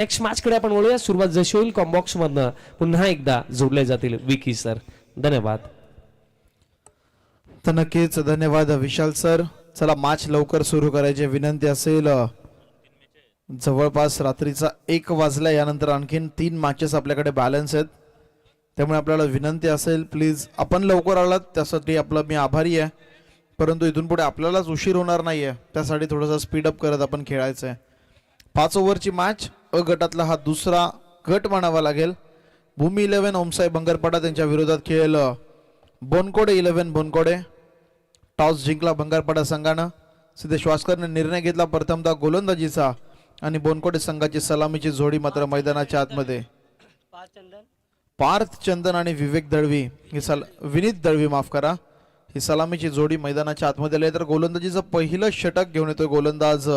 Next match कडे आपण वळूया. सुरुवात जशी होईल कॉम्बॉक्स मधनं पुन्हा एकदा जोडले जातील विकी सर. धन्यवाद. तर नक्कीच धन्यवाद विशाल सर. चला मॅच लवकर सुरू करायची विनंती असेल. जवळपास रात्रीचा 1 वाजला. यानंतर आणखीन 3 मॅचेस आपल्याकडे बॅलन्स आहेत. त्यामुळे आपल्याला विनंती असेल प्लीज आपण लवकर आलात त्यासाठी आपलं मी आभारी आहे. परंतु इथून पुढे आपल्यालाच उशीर होणार नाहीये त्यासाठी थोडंसं स्पीडअप करत आपण खेळायचं आहे. 5 ओव्हरची मॅच. अ गटातला हा दुसरा गट म्हणावा लागेल. भूमी 11 ओमसाई बंगरपाडा त्यांच्या विरोधात खेळेल बोनकोडे 11 बोनकोडे. टॉस जिंकला बंगारपाडा संघानं. सिद्धेश वास्करने निर्णय घेतला प्रथमतः गोलंदाजीचा आणि बोनकोडे संघाची सलामीची जोडी मात्र मैदानाच्या आतमध्ये. पार्थ चंदन आणि विवेक दळवी विनीत दळवी माफ करा ही सलामीची जोडी मैदानाच्या आतमध्ये आली. तर गोलंदाजीचं पहिलं षटक घेऊन येतोय गोलंदाज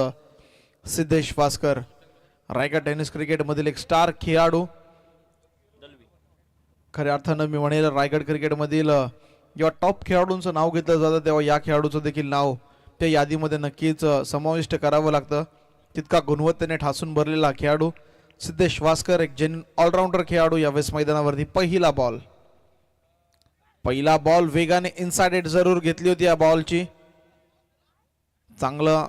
सिद्धेश वास्कर. रायगड टेनिस क्रिकेट मधील एक स्टार खेळाडू. खऱ्या अर्थानं मी म्हणेल रायगड क्रिकेट मधील जेव्हा टॉप खेळाडूंचं नाव घेतलं जातं तेव्हा या खेळाडूचं देखील नाव त्या यादीमध्ये नक्कीच समाविष्ट करावं लागतं. तितका गुणवत्तेने ठासून भरलेला खेळाडू सिद्धेश वास्कर एक जेन्युइन ऑलराऊंडर खेळाडू. यावेळेस मैदानावरती पहिला बॉल वेगाने इनसाइड एट जरूर घेतली होती या बॉलची. चांगलं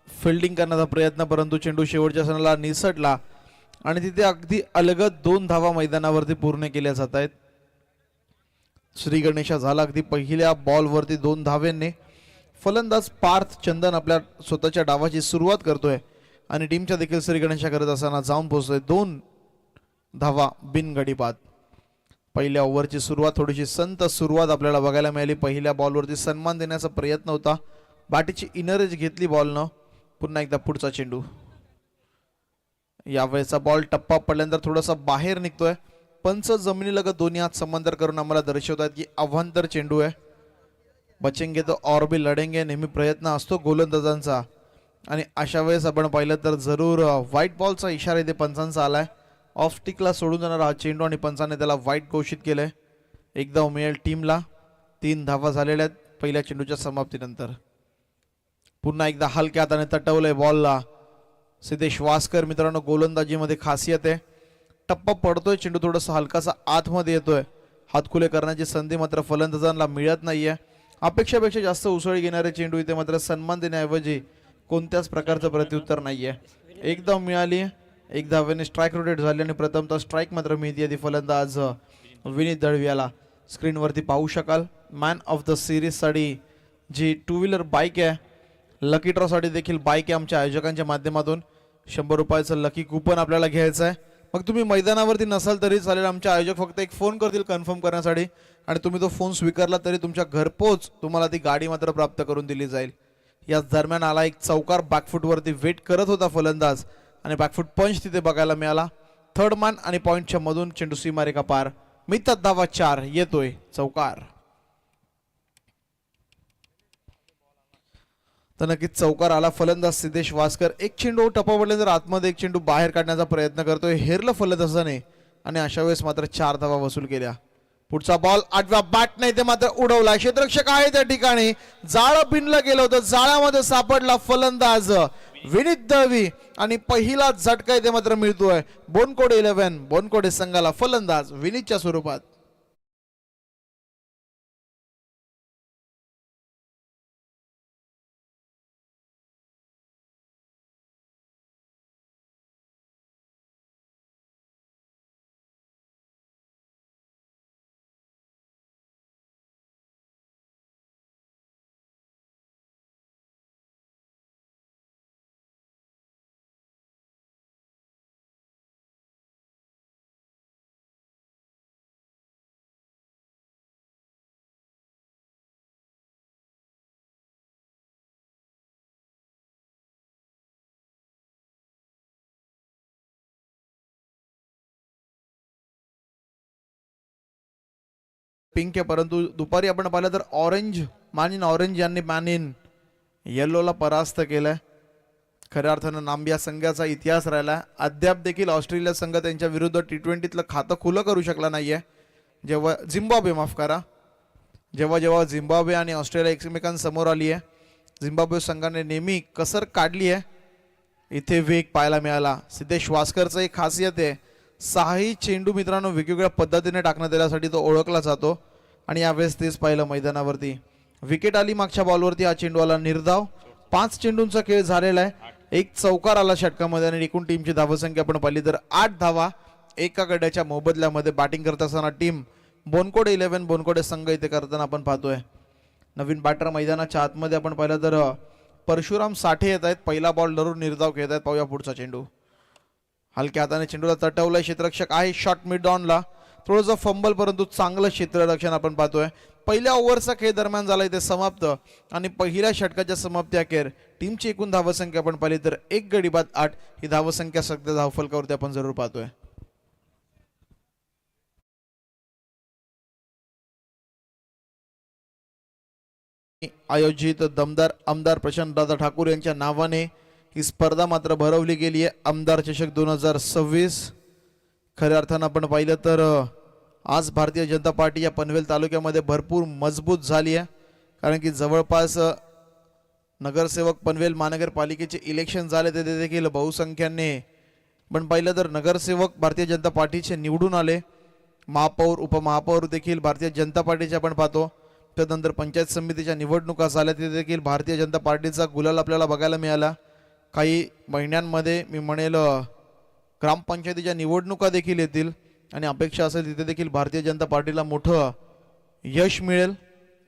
फिल्डिंग करण्याचा प्रयत्न परंतु चेंडू शेवटच्या क्षणाला निसटला आणि तिथे अगदी अलगद 2 धावा मैदानावरती पूर्ण केल्या जात आहेत. श्री गणेशा झाला अगदी पहिल्या बॉलवरती 2 धावेंनी. फलंदाज पार्थ चंदन आपल्या स्वतःच्या डावाची सुरुवात करतोय आणि टीमच्या देखील श्री गणेशा करत असताना जाऊन पोहोचतोय 2 धावा बिनगडी बाद. पहिल्या ओव्हरची सुरुवात थोडीशी संत सुरुवात आपल्याला बघायला मिळाली. पहिल्या बॉलवरती सन्मान देण्याचा प्रयत्न होता. बाटीची इनरेज घेतली बॉलनं. पुन्हा एकदा पुढचा चेंडू. यावेळेचा बॉल टप्पा पडल्यानंतर थोडासा बाहेर निघतोय. पंच जमिनीलगत दोन्ही हात समांतर करून आम्हाला दर्शवतात की अवांतर चेंडू आहे. बचेंगे तो और भी लढेंगे नेहमी प्रयत्न असतो गोलंदाजांचा आणि अशा वेळेस आपण पाहिलं तर जरूर व्हाईट बॉलचा इशारा इथे पंचांचा आलाय. ऑफ स्टिकला सोडून जाणारा हा चेंडू आणि पंचाने त्याला व्हाईट घोषित केलंय. एकदा मिळेल टीमला. 3 धावा झालेल्या आहेत पहिल्या चेंडूच्या समाप्तीनंतर. पुन्हा एकदा हलक्या हाताने तटवलंय बॉलला सिद्धेश वास्कर. मित्रांनो गोलंदाजीमध्ये खासियत आहे. टप्पा पडतोय चेंडू थोडासा हलकासा आतमध्ये येतोय. हातखुले करण्याची संधी मात्र फलंदाजांना मिळत नाहीये. अपेक्षापेक्षा जास्त उसळी घेणारे चेंडू इथे मात्र सन्मान देण्याऐवजी कोणत्याच प्रकारचं प्रत्युत्तर नाहीये. एकदा मिळाली. 1 धावेने स्ट्राईक रोटेट झाली आणि प्रथमतः स्ट्राईक मात्र मिळते ती फलंदाज विनीत दळवी याला. स्क्रीनवरती पाहू शकाल मॅन ऑफ द सिरीज साठी जी 2 व्हीलर बाईक आहे. लकी ड्रॉ साठी देखील बाईक आहे. आमच्या आयोजकांच्या माध्यमातून 100 रुपयाचं लकी कुपन आपल्याला घ्यायचं आहे. मग तुम्ही मैदानावरती नसाल तरी चालेल. आमचे आयोजक फक्त एक फोन करतील कन्फर्म करण्यासाठी आणि तुम्ही तो फोन स्वीकारला तरी तुमच्या घरपोच तुम्हाला ती गाडी मात्र प्राप्त करून दिली जाईल. याच दरम्यान आला एक चौकार बॅकफुटवरती वेट करत होता फलंदाज आणि बॅकफुट पंच तिथे बघायला मिळाला. थर्ड मॅन आणि पॉइंटच्या मधून चेंडू सीमारेखा पार. मिळतात धावा 4. येतोय चौकार. तर नक्कीच चौकार आला. फलंदाज सिद्धेश वास्कर एक चेंडू टप्पा पडले तर आतमध्ये एक चेंडू बाहेर काढण्याचा प्रयत्न करतोय. हेरलं फलंदाजाने आणि अशा वेळेस मात्र 4 धावा वसूल केल्या. पुढचा बॉल 8व्या बॅटने इथे मात्र उडवला. क्षेत्ररक्षक आहे त्या ठिकाणी. जाळं बिनलं गेलं होतं. जाळ्यामध्ये सापडला फलंदाज विनीत दळवी आणि पहिला झटका इथे मात्र मिळतोय बोनकोडे 11 बोनकोडे संघाला. फलंदाज विनीतच्या स्वरूपात. पिंक आहे परंतु दुपारी आपण पाहिलं तर ऑरेंज यांनी मॅन इन येल्लोला परास्त केलंय. खऱ्या अर्थानं नांबिया संघाचा इतिहास राहिला. अद्याप देखील ऑस्ट्रेलिया संघ त्यांच्या विरुद्ध T20तलं खातं खुलं करू शकला नाहीये. जेव्हा झिम्बाब्वे आणि ऑस्ट्रेलिया एकमेकांसमोर आली आहे. झिम्बाब्वे संघाने नेहमी कसर काढली आहे इथे वेग पाहायला मिळाला. सिद्धेश वास्करचं एक खासियत आहे, सहाही चेंडू मित्रांनो वेगवेगळ्या पद्धतीने टाकण्यात येण्यासाठी तो ओळखला जातो आणि यावेळेस तेच पाहिलं मैदानावरती. विकेट आली मागच्या बॉलवरती, हा चेंडू आला निर्धाव. 5 चेंडूंचा खेळ झालेला आहे. एक चौकार आला षटकामध्ये आणि एकूण टीमची धावसंख्या आपण पाहिली तर 8 धावा एका गड्याच्या मोबदल्यामध्ये. बॅटिंग करत असताना टीम बोनकोडे 11 बोनकोडे संघ इथे करताना आपण पाहतोय. नवीन बॅटर मैदानाच्या आतमध्ये आपण पाहिलं तर परशुराम साठे येत आहेत. पहिला बॉल धरून निर्धाव खेळत आहेत. पाहूया पुढचा चेंडू. हलक्या हाताने चेंडूला तटवलाय, क्षेत्ररक्षक आहे शॉट मिड ऑनला, थोडंसं फंबल परंतु चांगलं क्षेत्ररक्षण आपण पाहतोय. पहिल्या ओव्हरचा खेळ दरम्यान झाला इथे समाप्त आणि पहिल्या षटकाच्या समाप्ती अखेर टीमची एकूण धावसंख्या आपण पाहिली तर 1 गडी बाद 8 ही धावसंख्या सध्या धावफलकावरती आपण जरूर पाहतोय. आयोजित दमदार आमदार प्रशांतदादा ठाकूर यांच्या नावाने ही स्पर्धा मात्र भरवली गेली आहे. आमदार चषक 2026. खऱ्या अर्थानं आपण पाहिलं तर आज भारतीय जनता पार्टी या पनवेल तालुक्यामध्ये भरपूर मजबूत झाली आहे, कारण की जवळपास नगरसेवक पनवेल महानगरपालिकेचे इलेक्शन झाले ते देखील बहुसंख्याने पण पाहिलं तर नगरसेवक भारतीय जनता पार्टीचे निवडून आले. महापौर उपमहापौर देखील भारतीय जनता पार्टीचे आपण पाहतो. त्यानंतर पंचायत समितीच्या निवडणुका झाल्या ते देखील भारतीय जनता पार्टीचा गुलाल आपल्याला बघायला मिळाला. काही महिन्यांमध्ये मी म्हणेल ग्रामपंचायतीच्या निवडणुका देखील येतील आणि अपेक्षा असेल तिथे देखील भारतीय जनता पार्टीला मोठं यश मिळेल.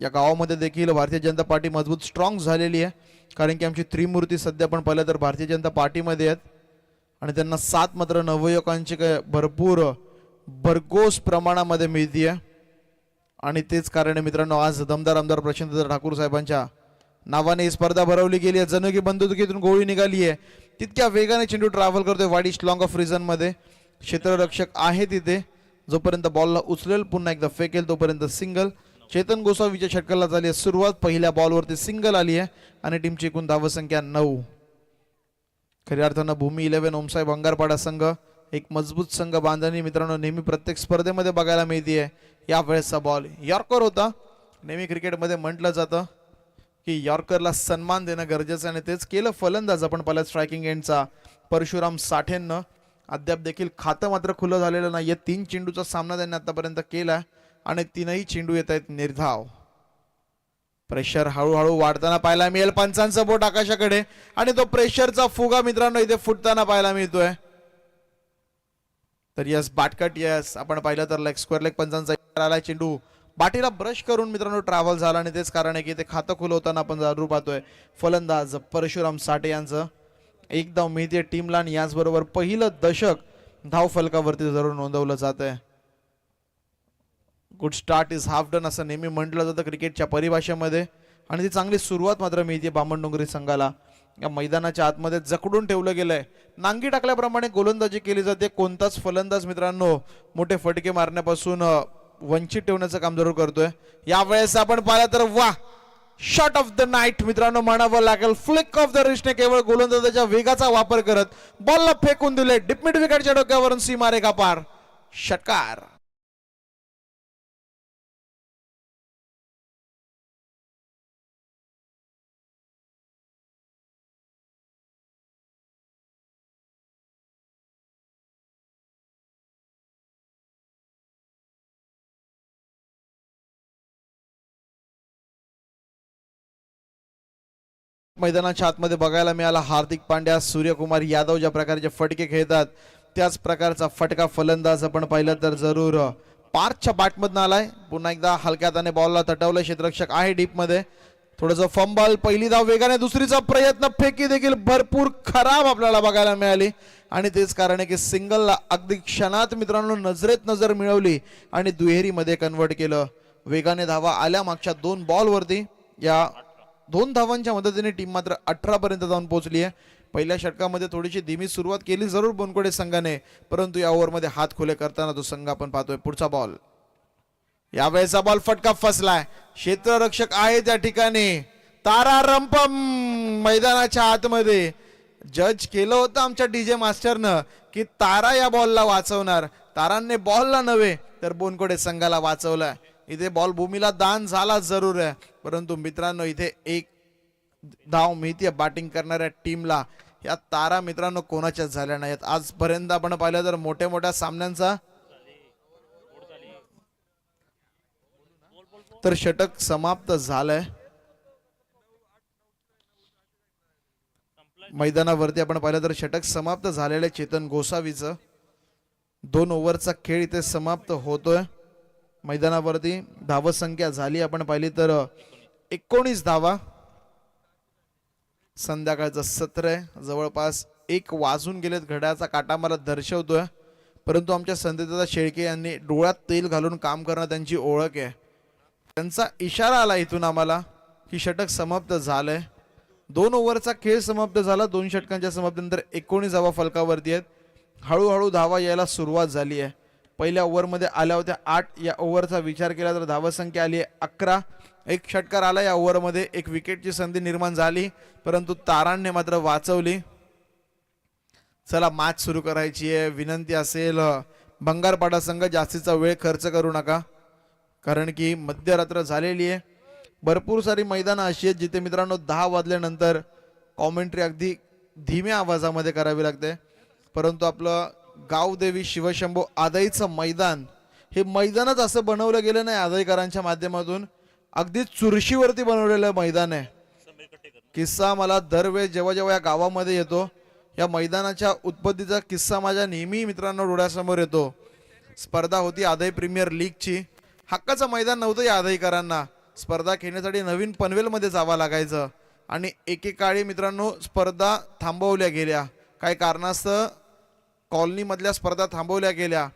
या गावामध्ये देखील भारतीय जनता पार्टी मजबूत स्ट्रॉंग झालेली आहे, कारण की आमची त्रिमूर्ती सध्या पण पाहिलं तर भारतीय जनता पार्टीमध्ये आहेत आणि त्यांना 7 मात्र नवयुवकांची भरपूर भरघोस प्रमाणामध्ये मिळते आहे. आणि तेच कारण आहे मित्रांनो, आज दमदार आमदार प्रशांतदादा ठाकूर साहेबांच्या नावाने ही स्पर्धा भरवली गेली आहे. जणू की बंदुकीतून गोळी निघाली आहे, तितक्या वेगाने चेंडू ट्रॅव्हल करतोय वाडी लॉंग ऑफ रिझन मध्ये. क्षेत्ररक्षक आहे तिथे, जोपर्यंत बॉलला उचलेल पुन्हा एकदा फेकेल तोपर्यंत सिंगल. चेतन गोसावीच्या षटकाला झाली आहे सुरुवात. पहिल्या बॉलवरती सिंगल आली आहे आणि टीमची एकूण धावसंख्या 9. खऱ्या अर्थानं भूमी 11 ओमसाहेब अंगारपाडा संघ एक मजबूत संघ बांधणी मित्रांनो नेहमी प्रत्येक स्पर्धेमध्ये बघायला मिळते. या वेळेसचा बॉल यॉर्कर होता. नेहमी क्रिकेटमध्ये म्हटलं जातं की यॉर्करला सन्मान देणं गरजेचं आणि तेच केलं फलंदाज आपण पाहिलं स्ट्रायकिंग एंडचा परशुराम साठेंनं. अद्याप देखील खातं मात्र खुलं झालेलं नाही. 3 चेंडूचा सामना त्यांनी आतापर्यंत केला आणि 3ही चेंडू येत आहेत निर्धाव. प्रेशर हळूहळू वाढताना पाहायला मिळेल. पंचांचं बोट आकाशाकडे आणि तो प्रेशरचा फुगा मित्रांनो इथे फुटताना पाहायला मिळतोय. तर यस बाटकट यस आपण पाहिलं तर लेग स्क्वेअर लेग पंचांचा आला. चेंडू बाटीला ब्रश करून मित्रांनो ट्रॅव्हल झाला आणि तेच कारण आहे की ते खातं खुलवताना आपण जरूर पाहतोय फलंदाज परशुराम साठे यांचं. एक धाव मिळते टीमला आणि याचबरोबर पहिलं दशक धाव फलकावरती जरूर नोंदवलं जात आहे. Good start is half done असं नेहमी म्हटलं जातं क्रिकेटच्या परिभाषेमध्ये आणि ती चांगली सुरुवात मात्र मिळते बामणडोंगरी संघाला. या मैदानाच्या आतमध्ये जकडून ठेवलं गेलंय. नांगी टाकल्याप्रमाणे गोलंदाजी केली जाते. कोणताच फलंदाज मित्रांनो मोठे फटके मारण्यापासून वंचित ठेवण्याचं काम जरूर करतोय. यावेळेस आपण पाहिलं तर वा शॉट ऑफ द नाईट मित्रांनो म्हणावं लागेल. फ्लिक ऑफ द रिस्टने केवळ गोलंदाजाच्या वेगाचा वापर करत बॉलला फेकून दिले. डिपमिड विकेटच्या डोक्यावरून सीमारेखा पार. षटकार. मैदानाच्या आतमध्ये बघायला मिळाला हार्दिक पांड्या सूर्यकुमार यादव ज्या प्रकारचे फटके खेळतात त्याच प्रकारचा फटका फलंदाज आपण पाहिलं तर जरूर पार्कच्या बॅटमधून आलाय. पुन्हा एकदा हलक्या हाताने बॉलला तटवलं. क्षेत्ररक्षक आहे डीप मध्ये. थोडंसं फंबल. पहिली धाव वेगाने. दुसरीचा प्रयत्न. फेकी देखील भरपूर खराब आपल्याला बघायला मिळाली आणि तेच कारण आहे की सिंगलला अगदी क्षणात मित्रांनो नजरेत नजर मिळवली आणि दुहेरीमध्ये कन्वर्ट केलं. वेगाने धावा आल्या मागच्या 2 बॉलवरती. या 2 धावांच्या मदतीने टीम मात्र 18 पर्यंत जाऊन पोहोचली आहे. पहिल्या षटकामध्ये थोडीशी धीमी सुरुवात केली जरूर बोनकोडे संघाने, परंतु या ओव्हरमध्ये हात खुले करताना तो संघ आपण पाहतोय. पुढचा बॉल. यावेळेचा बॉल फटका फसलाय. क्षेत्ररक्षक आहे त्या ठिकाणी. तारा रंपम मैदानाच्या आतमध्ये. जज केलं होतं आमच्या डीजे मास्टरनं की तारा या बॉलला वाचवणार. तारांनी बॉलला नव्हे तर बोनकोडे संघाला वाचवलाय. इथे बॉल भूमीला दान झाला जरूर आहे, परंतु मित्रांनो इथे एक धाव मिळते बॅटिंग करणाऱ्या टीमला. या तारा मित्रांनो कोणाच्याच झाल्या नाहीत आजपर्यंत. आपण पाहिलं तर मोठ्या मोठ्या सामन्यांचा तर षटक समाप्त झालंय. मैदानावरती आपण पाहिलं तर षटक समाप्त झालेलं चेतन गोसावीचं. 2 ओव्हरचा खेळ इथे समाप्त होतोय. मैदानावरती धावसंख्या झाली आपण पाहिली तर 19 धावा. संध्याकाळचं सत्र आहे, जवळपास 1 वाजून गेलेत घड्याळाचा काटा मला दर्शवतोय. परंतु आमच्या संदीपदादा शेळके यांनी डोळ्यात तेल घालून काम करणं त्यांची ओळख आहे. त्यांचा इशारा आला इथून आम्हाला की षटक समाप्त झालंय. 2 ओव्हरचा खेळ समाप्त झाला. 2 षटकांच्या समाप्तीनंतर 19 धावा फलकावरती आहेत. हळूहळू धावा यायला सुरुवात झाली आहे. पहिल्या ओव्हरमध्ये आल्या होत्या 8. या ओव्हरचा विचार केला तर धावसंख्या आली आहे 11. एक षटकार आला या ओव्हरमध्ये. एक विकेटची संधी निर्माण झाली परंतु तारांनी मात्र वाचवली. चला मॅच सुरू करायची आहे. विनंती असेल बंगारपाडा संघ जास्तीचा वेळ खर्च करू नका, कारण की मध्यरात्र झालेली आहे. भरपूर सारी मैदानं अशी आहेत जिथे मित्रांनो 10 वाजल्यानंतर कॉमेंट्री अगदी धीम्या आवाजामध्ये करावी लागते. परंतु आपलं गावदेवी शिवशंभो आदईचं मैदान हे मैदानच असं बनवलं गेलं नाही आदईकरांच्या माध्यमातून. अगदी चुरशीवरती बनवलेलं मैदान आहे. किस्सा मला दरवेळेस जेव्हा जेव्हा या गावामध्ये येतो या मैदानाच्या उत्पत्तीचा किस्सा माझ्या नेहमी मित्रांनो डोळ्यासमोर येतो. स्पर्धा होती आदई प्रीमियर लीगची. हक्काचं मैदान नव्हतं या आदईकरांना. स्पर्धा खेळण्यासाठी नवीन पनवेलमध्ये जावं लागायचं आणि एकेकाळी मित्रांनो स्पर्धा थांबवल्या गेल्या. काही कारणास्तव कॉलनीमधल्या स्पर्धा थांबवल्या गेल्या.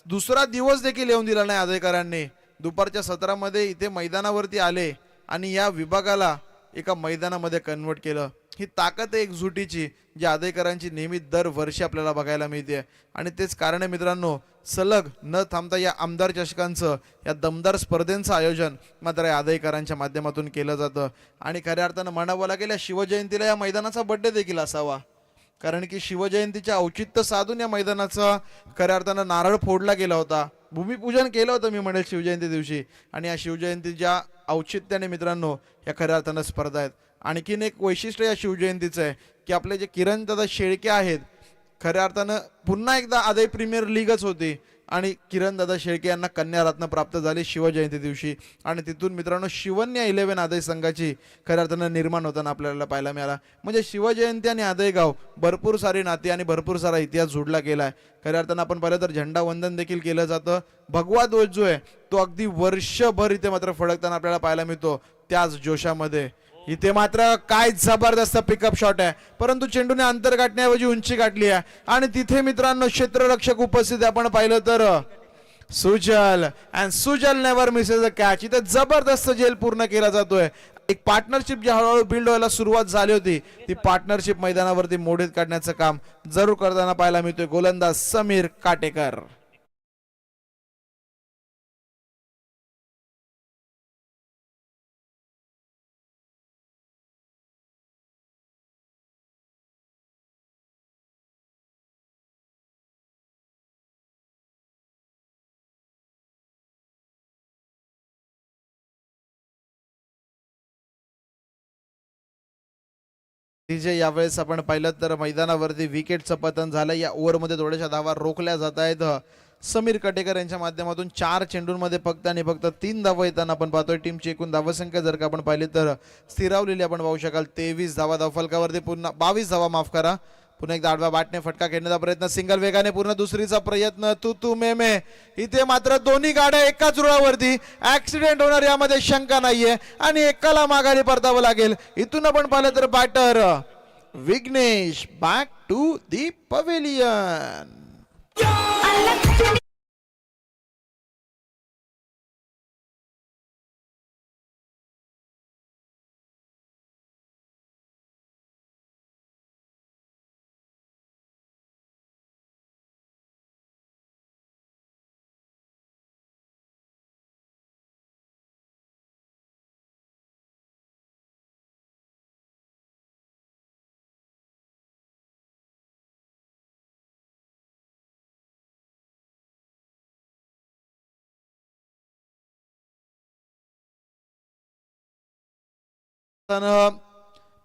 दुसरा दिवस देखील येऊन दिला नाही आदईकरांनी. दुपारच्या सत्रामध्ये इथे मैदानावरती आले आणि या विभागाला एका मैदानामध्ये कन्वर्ट केलं. ही ताकद आहे एकजुटीची जी आदईकरांची नेहमी दरवर्षी आपल्याला बघायला मिळते. आणि तेच कारण आहे मित्रांनो सलग न थांबता या आमदार चषकांचं या दमदार स्पर्धेचं आयोजन मात्र या आदईकरांच्या माध्यमातून केलं जातं. आणि खऱ्या अर्थानं म्हणावं लागेल या शिवजयंतीला या मैदानाचा बड्डे देखील असावा, कारण की शिवजयंतीच्या औचित्य साधून या मैदानाचा खऱ्या अर्थानं नारळ फोडला गेला होता. भूमिपूजन केलं होतं मी म्हणेल शिवजयंती दिवशी. आणि या शिवजयंतीच्या औचित्याने मित्रांनो या खऱ्या अर्थानं स्पर्धा आहेत. आणखीन एक वैशिष्ट्य या शिवजयंतीचं आहे की आपले जे किरणदादा शेळके आहेत खऱ्या अर्थानं पुन्हा एकदा आदई प्रीमियर लीगच होती आणि किरणदादा शेळके यांना कन्यारत्न प्राप्त झाली शिवजयंती दिवशी. आणि तिथून मित्रांनो शिवन्या 11 आदई संघाची खऱ्या अर्थानं निर्माण होताना आपल्याला पाहायला मिळाला. म्हणजे शिवजयंती आणि आदईगाव भरपूर सारी नाती आणि भरपूर सारा इतिहास जोडला गेला आहे. खऱ्या अर्थानं आपण पाहिलं तर झेंडा वंदन देखील केलं जातं. भगवा ध्वज जो आहे तो अगदी वर्षभर इथे मात्र फडकताना आपल्याला पाहायला मिळतो त्याच जोशामध्ये. इथे मात्र काय जबरदस्त पिकअप शॉट आहे, परंतु चेंडूने अंतर गाठण्याऐवजी उंची गाठली आहे. आणि तिथे मित्रांनो क्षेत्ररक्षक उपस्थित आपण पाहिलं तर Sujal and Sujal never misses a catch. इथे जबरदस्त जेल पूर्ण केला जातोय. एक पार्टनरशिप जी हळूहळू बिल्ड व्हायला सुरुवात झाली होती ती पार्टनरशिप मैदानावरती मोडीत काढण्याचं काम जरूर करताना पाहायला मिळतोय गोलंदाज समीर काटेकर. यावेळेस आपण पाहिलं तर मैदानावरती विकेटचं पतन झालं. या ओव्हरमध्ये थोड्याशा धावा रोखल्या जात आहेत. समीर कटेकर यांच्या माध्यमातून 4 चेंडूंमध्ये फक्त आणि फक्त 3 धावा येताना आपण पाहतोय. टीमची एकूण धावसंख्या जर का आपण पाहिली तर स्थिरावलेली आपण पाहू शकाल 23 धावा. धावफलकावरती पुन्हा 22 धावा, माफ करा. पुन्हा एकदा आडव्या बॅटने फटका खेळण्याचा प्रयत्न, सिंगल वेगाने पूर्ण दुसरीचा प्रयत्न. तू मे इथे मात्र दोन्ही गाड्या एकाच रुळावरती. ऍक्सिडेंट होणार यामध्ये शंका नाहीये आणि एकाला माघारी परतावं लागेल. इथून आपण पाहिलं तर batter Vignesh back to the pavilion.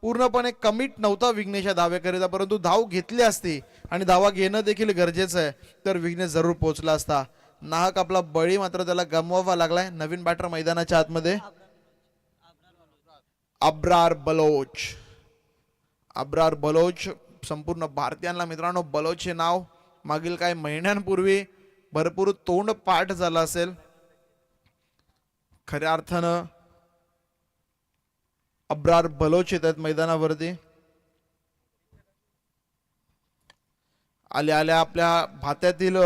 पूर्णपणे कमिट नव्हता विघ्नेश या धावेकरिता, परंतु धाव घेतली असती आणि धावा घेणं देखील गरजेचं आहे, तर विघ्नेश जरूर पोहोचला असता. नाहक आपला बळी मात्र त्याला गमवावा लागलाय. नवीन बॅटर मैदानाच्या आतमध्ये अब्रार बलोच. अब्रार बलोच संपूर्ण भारतीयांना मित्रांनो बलोच हे नाव मागील काही महिन्यांपूर्वी भरपूर तोंड पाठ झालं असेल. खऱ्या अर्थानं अब्रार बलोच येत आहेत मैदानावरती. आल्या आल्या आपल्या भात्यातील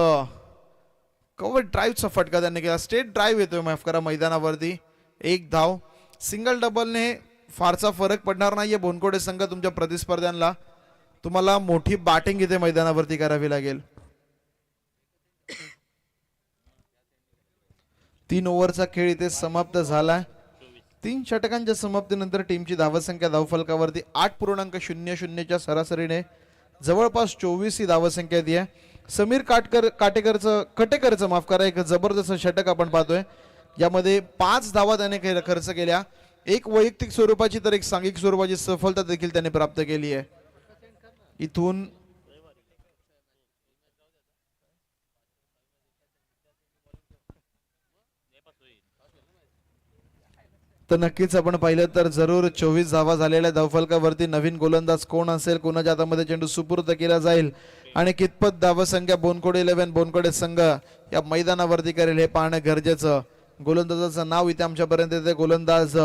कव्हर ड्राईव्हचा फटका त्यांनी केला. स्टेट ड्राईव्ह येतोय माफ करा मैदानावरती. एक धाव. सिंगल डबलने फारसा फरक पडणार नाहीये बोनकोडे संघ तुमच्या प्रतिस्पर्ध्यांना. तुम्हाला मोठी बॅटिंग इथे मैदानावरती करावी लागेल. 3 ओव्हरचा खेळ इथे समाप्त झालाय. 3 षटकांच्या समाप्तीनंतर टीमची धावसंख्या धावफलकावरती 8.00च्या सरासरीने जवळपास 24 ही धावसंख्या ती आहे. समीर कटेकरचं माफ करा एक जबरदस्त षटक आपण पाहतोय. यामध्ये 5 धावा त्याने खर्च केल्या. एक वैयक्तिक स्वरूपाची तर एक सांघिक स्वरूपाची सफलता देखील त्याने प्राप्त केली आहे. इथून तर नक्कीच आपण पाहिलं तर जरूर 24 धावा झालेल्या धावफलकावरती नवीन गोलंदाज कोण असेल, कोणाच्या हातामध्ये चेंडू सुपूर्द केला जाईल आणि कितपत धावसंख्या बोनकोडे 11 बोनकोडे संघ या मैदानावरती करेल हे पाहणं गरजेचं. गोलंदाजाचं नाव इथे आमच्यापर्यंत येते. गोलंदाज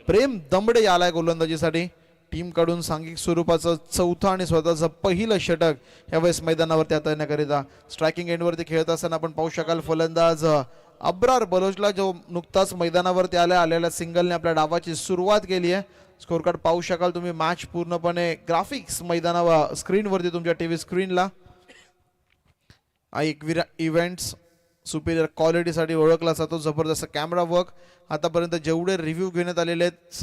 प्रेम दमडे आलाय गोलंदाजीसाठी. टीम कडून सांघिक स्वरूपाचं 4थं आणि स्वतःचं पहिलं षटक यावेळेस मैदानावरती हाताळण्याकरिता. स्ट्रायकिंग एंडवरती खेळत असताना आपण पाहू शकाल फलंदाज अब्रार बलोचला जो नुकताच मैदानावरती आलेल्या सिंगलने आपल्या डावाची सुरुवात केली आहे. स्कोर कार्ड पाहू शकाल तुम्ही. मॅच पूर्णपणे ग्राफिक्स मैदानावर स्क्रीनवरती तुमच्या टीव्ही स्क्रीनला. एकविरा इव्हेंट्स सुपिरियर क्वालिटीसाठी ओळखला जातो. जबरदस्त कॅमेरा वर्क आतापर्यंत जेवढे रिव्ह्यू घेण्यात आलेले आहेत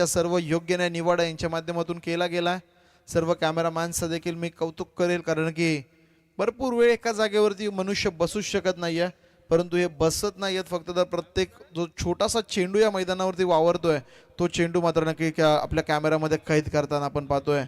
सर्व योग्य न्याय निवाडा यांच्या माध्यमातून केला गेला. सर्व कॅमेरामॅनचं देखील मी कौतुक करेल, कारण की भरपूर वेळ एका जागेवरती मनुष्य बसूच शकत नाहीये, परंतु हे बसत नाहीयेत फक्त तर प्रत्येक जो छोटासा चेंडू या मैदानावरती वावरतोय तो चेंडू मात्र नक्की आपल्या कॅमेरामध्ये कैद करताना आपण पाहतोय.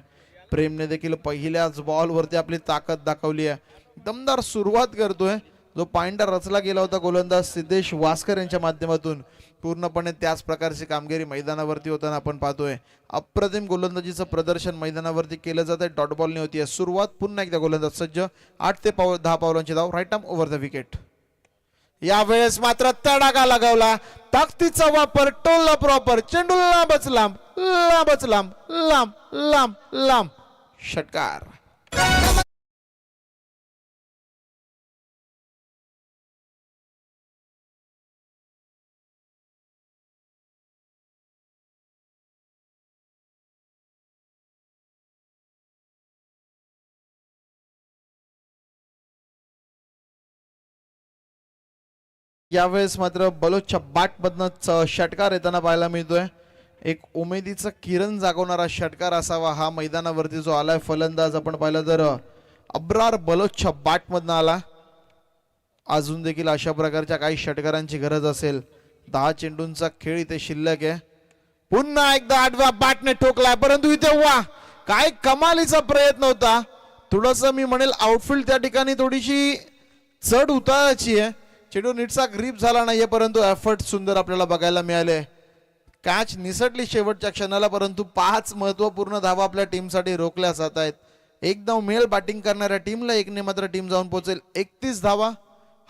प्रेमने देखील पहिल्याच बॉलवरती आपली ताकद दाखवली आहे. दमदार सुरुवात करतोय. जो पायंडा रचला गेला होता गोलंदाज सिद्धेश वासकर यांच्या माध्यमातून पूर्णपणे त्याच प्रकारची कामगिरी मैदानावरती होताना आपण पाहतोय. अप्रतिम गोलंदाजीचं प्रदर्शन मैदानावरती केलं जात आहे. डॉट बॉलने होती सुरुवात. पुन्हा एकदा गोलंदाज सज्ज. 8 ते 10 पावलांची धाव. Right arm over the wicket. यावेळेस मात्र तडाखा लगावला. ताकदीचा वापर. टोलला प्रॉपर. चेंडू लांबच लांब लांबच लांब लांब लांब लांब. षटकार. यावेळेस मात्र बलोचच्या बॅटमधनं षटकार येताना पाहायला मिळतोय. एक उमेदीचा किरण जागवणारा षटकार असावा हा मैदानावरती जो आलाय. फलंदाज आपण पाहिलं तर अब्रार बलोचच्या बॅटमधनं आला. अजून देखील अशा प्रकारच्या काही षटकारांची गरज असेल. 10 चेंडूंचा खेळ इथे शिल्लक आहे. पुन्हा एकदा आडव्या बॅटने ठोकलाय, परंतु इथे वा काय कमालीचा प्रयत्न होता. थोडस मी म्हणेल आउटफील्ड त्या ठिकाणी थोडीशी चढ उताराची आहे. चेंडू नीटचा ग्रीप झाला नाहीये, परंतु एफर्ट सुंदर आपल्याला बघायला मिळाले. कॅच निसटली शेवटच्या क्षणाला, परंतु 5 महत्वपूर्ण धावा आपल्या टीमसाठी रोखल्या जात आहेत. एकदम मेल बॅटिंग करणाऱ्या टीमला 1 मात्र टीम जाऊन पोहोचेल. 31 धावा.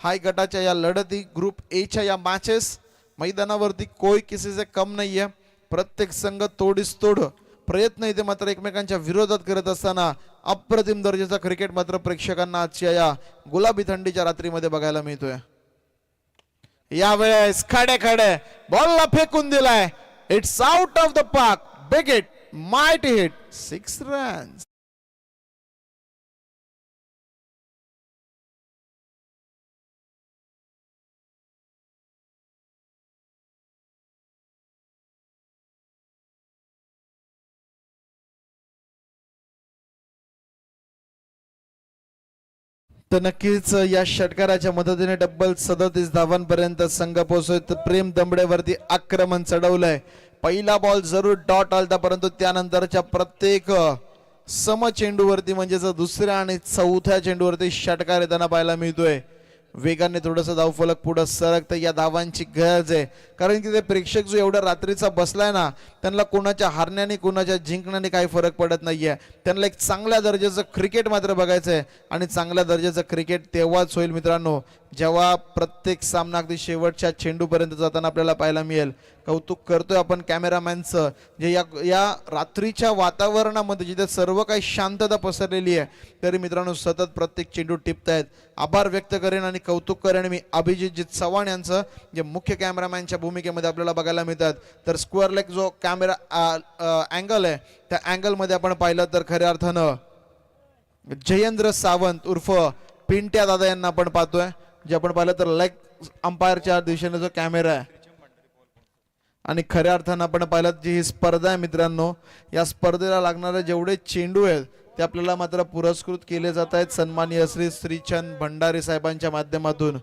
हाय गटाच्या या लढती ग्रुप ए च्या या मॅचेस मैदानावरती कोई किसी से कम नाहीये. प्रत्येक संघ तोडीस तोड प्रयत्न इथे मात्र एकमेकांच्या विरोधात करत असताना अप्रतिम दर्जाचा क्रिकेट मात्र प्रेक्षकांना आजच्या या गुलाबी थंडीच्या रात्रीमध्ये बघायला मिळतोय. यावेळेस खडे खडे बॉलला फेकून दिलाय. It's out of the park. Big hit, mighty hit, 6 runs. तर नक्कीच या षटकाराच्या मदतीने डब्बल 37 धावांपर्यंत संघ पोहोचतोय. प्रेम दमडेवरती आक्रमण चढवलंय. पहिला बॉल जरूर डॉट आलता, परंतु त्यानंतरच्या प्रत्येक सम चेंडूवरती म्हणजेच दुसऱ्या आणि चौथ्या चेंडूवरती षटकार येताना पाहायला मिळतोय. वेगाने थोडंसं धावफलक पुढे सरकतं, या धावांची गरज आहे. कारण की ते प्रेक्षक जो एवढ्या रात्रीचा बसलाय ना, त्यांना कोणाच्या हारण्याने कोणाच्या जिंकण्याने काही फरक पडत नाहीये. त्यांना एक चांगल्या दर्जाचं क्रिकेट मात्र बघायचं आहे. आणि चांगल्या दर्जाचं क्रिकेट तेव्हाच होईल मित्रांनो, जेव्हा प्रत्येक सामना अगदी शेवटच्या चेंडूपर्यंत जाताना आपल्याला पाहायला मिळेल. कौतुक करतोय आपण कॅमेरामॅनचं, जे या रात्रीच्या वातावरणामध्ये जिथे सर्व काही शांतता पसरलेली आहे, तरी मित्रांनो सतत प्रत्येक चेंडू टिपतायत. आभार व्यक्त करेन आणि कौतुक करेन मी अभिजित चव्हाण यांचं, जे मुख्य कॅमेरामॅनच्या भूमिकेमध्ये आपल्याला बघायला मिळतात. तर स्क्वेअर लेग जो कॅमेरा अँगल आहे, त्या अँगलमध्ये आपण पाहिलं तर खऱ्या अर्थानं जयेंद्र सावंत उर्फ पिंट्या दादा यांना आपण पाहतोय. जे आपण पाहिलं तर लेग अंपायरच्या दिशेने जो कॅमेरा आहे, आणि खऱ्या अर्थानं आपण पाहिलं जी ही स्पर्धा आहे मित्रांनो, या स्पर्धेला लागणारे जेवढे चेंडू आहेत ते आपल्याला मात्र पुरस्कृत केले जात आहेत सन्माननीय श्री श्रीचंद भंडारी साहेबांच्या माध्यमातून.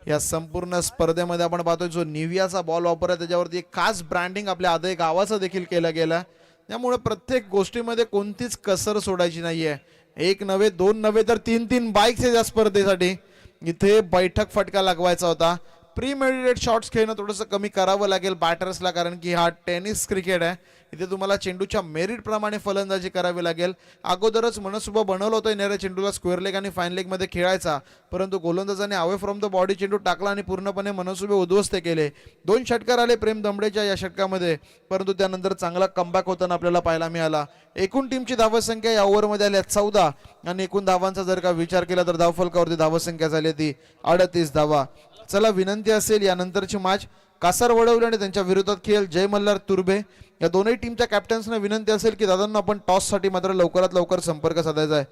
या संपूर्ण स्पर्धेमध्ये आपण पाहतोय जो निव्हियाचा बॉल वापर आहे त्याच्यावरती एक खास ब्रँडिंग आपल्या आदय गावाचं देखील केलं गेलं. त्यामुळे प्रत्येक गोष्टीमध्ये कोणतीच कसर सोडायची नाहीये. एक नव्हे, दोन नव्हे, तर तीन बाईक्स आहेत या स्पर्धेसाठी. इथे बैठक फटका लागवायचा होता. प्रीमेडिटेड शॉट्स खेळणं थोडंसं कमी करावं लागेल बॅटर्सला, कारण की हा टेनिस क्रिकेट आहे. इथे तुम्हाला चेंडूच्या मेरिट प्रमाणे फलंदाजी करावी लागेल. अगोदरच मनसुबा बनवलं होतं येणाऱ्या चेंडूला स्क्वेअर लेग आणि फाईन लेग मध्ये खेळायचा, परंतु गोलंदाजाने अवे फ्रॉम द बॉडी चेंडू टाकला आणि पूर्णपणे मनसुबे उद्ध्वस्त केले. 2 षटकार आले प्रेम दमडेच्या या षटकामध्ये, परंतु त्यानंतर चांगला कमबॅक होताना आपल्याला पाहायला मिळाला. एकूण टीमची धावसंख्या या ओव्हरमध्ये आल्या 14 आणि एकूण धावांचा जर का विचार केला तर धावफलकावरती धावसंख्या झाली ती 38 धावा. चला विनंती असेल यानंतरची मॅच कासार वडवले आणि त्यांच्या विरोधात खेळ जय मल्हार तुर्भे, या दोन्ही टीमच्या कॅप्टन्सना विनंती असेल की दादांना आपण टॉससाठी मात्र लवकरात लवकर संपर्क साधायचा आहे.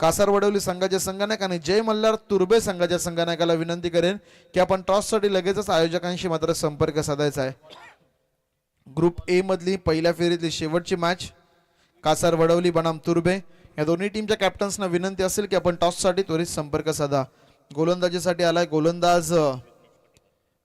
कासार वडवली संघाचे संघनायक आणि जय मल्हार तुर्भे संघाच्या संघनायकाला विनंती करेन की आपण टॉससाठी लगेचच आयोजकांशी मात्र संपर्क साधायचा आहे. ग्रुप ए मधली पहिल्या फेरीतली शेवटची मॅच कासार वडवली बनाम तुर्भे, या दोन्ही टीमच्या कॅप्टन्सना विनंती असेल की आपण टॉससाठी त्वरित संपर्क साधा. गोलंदाजीसाठी आलाय गोलंदाज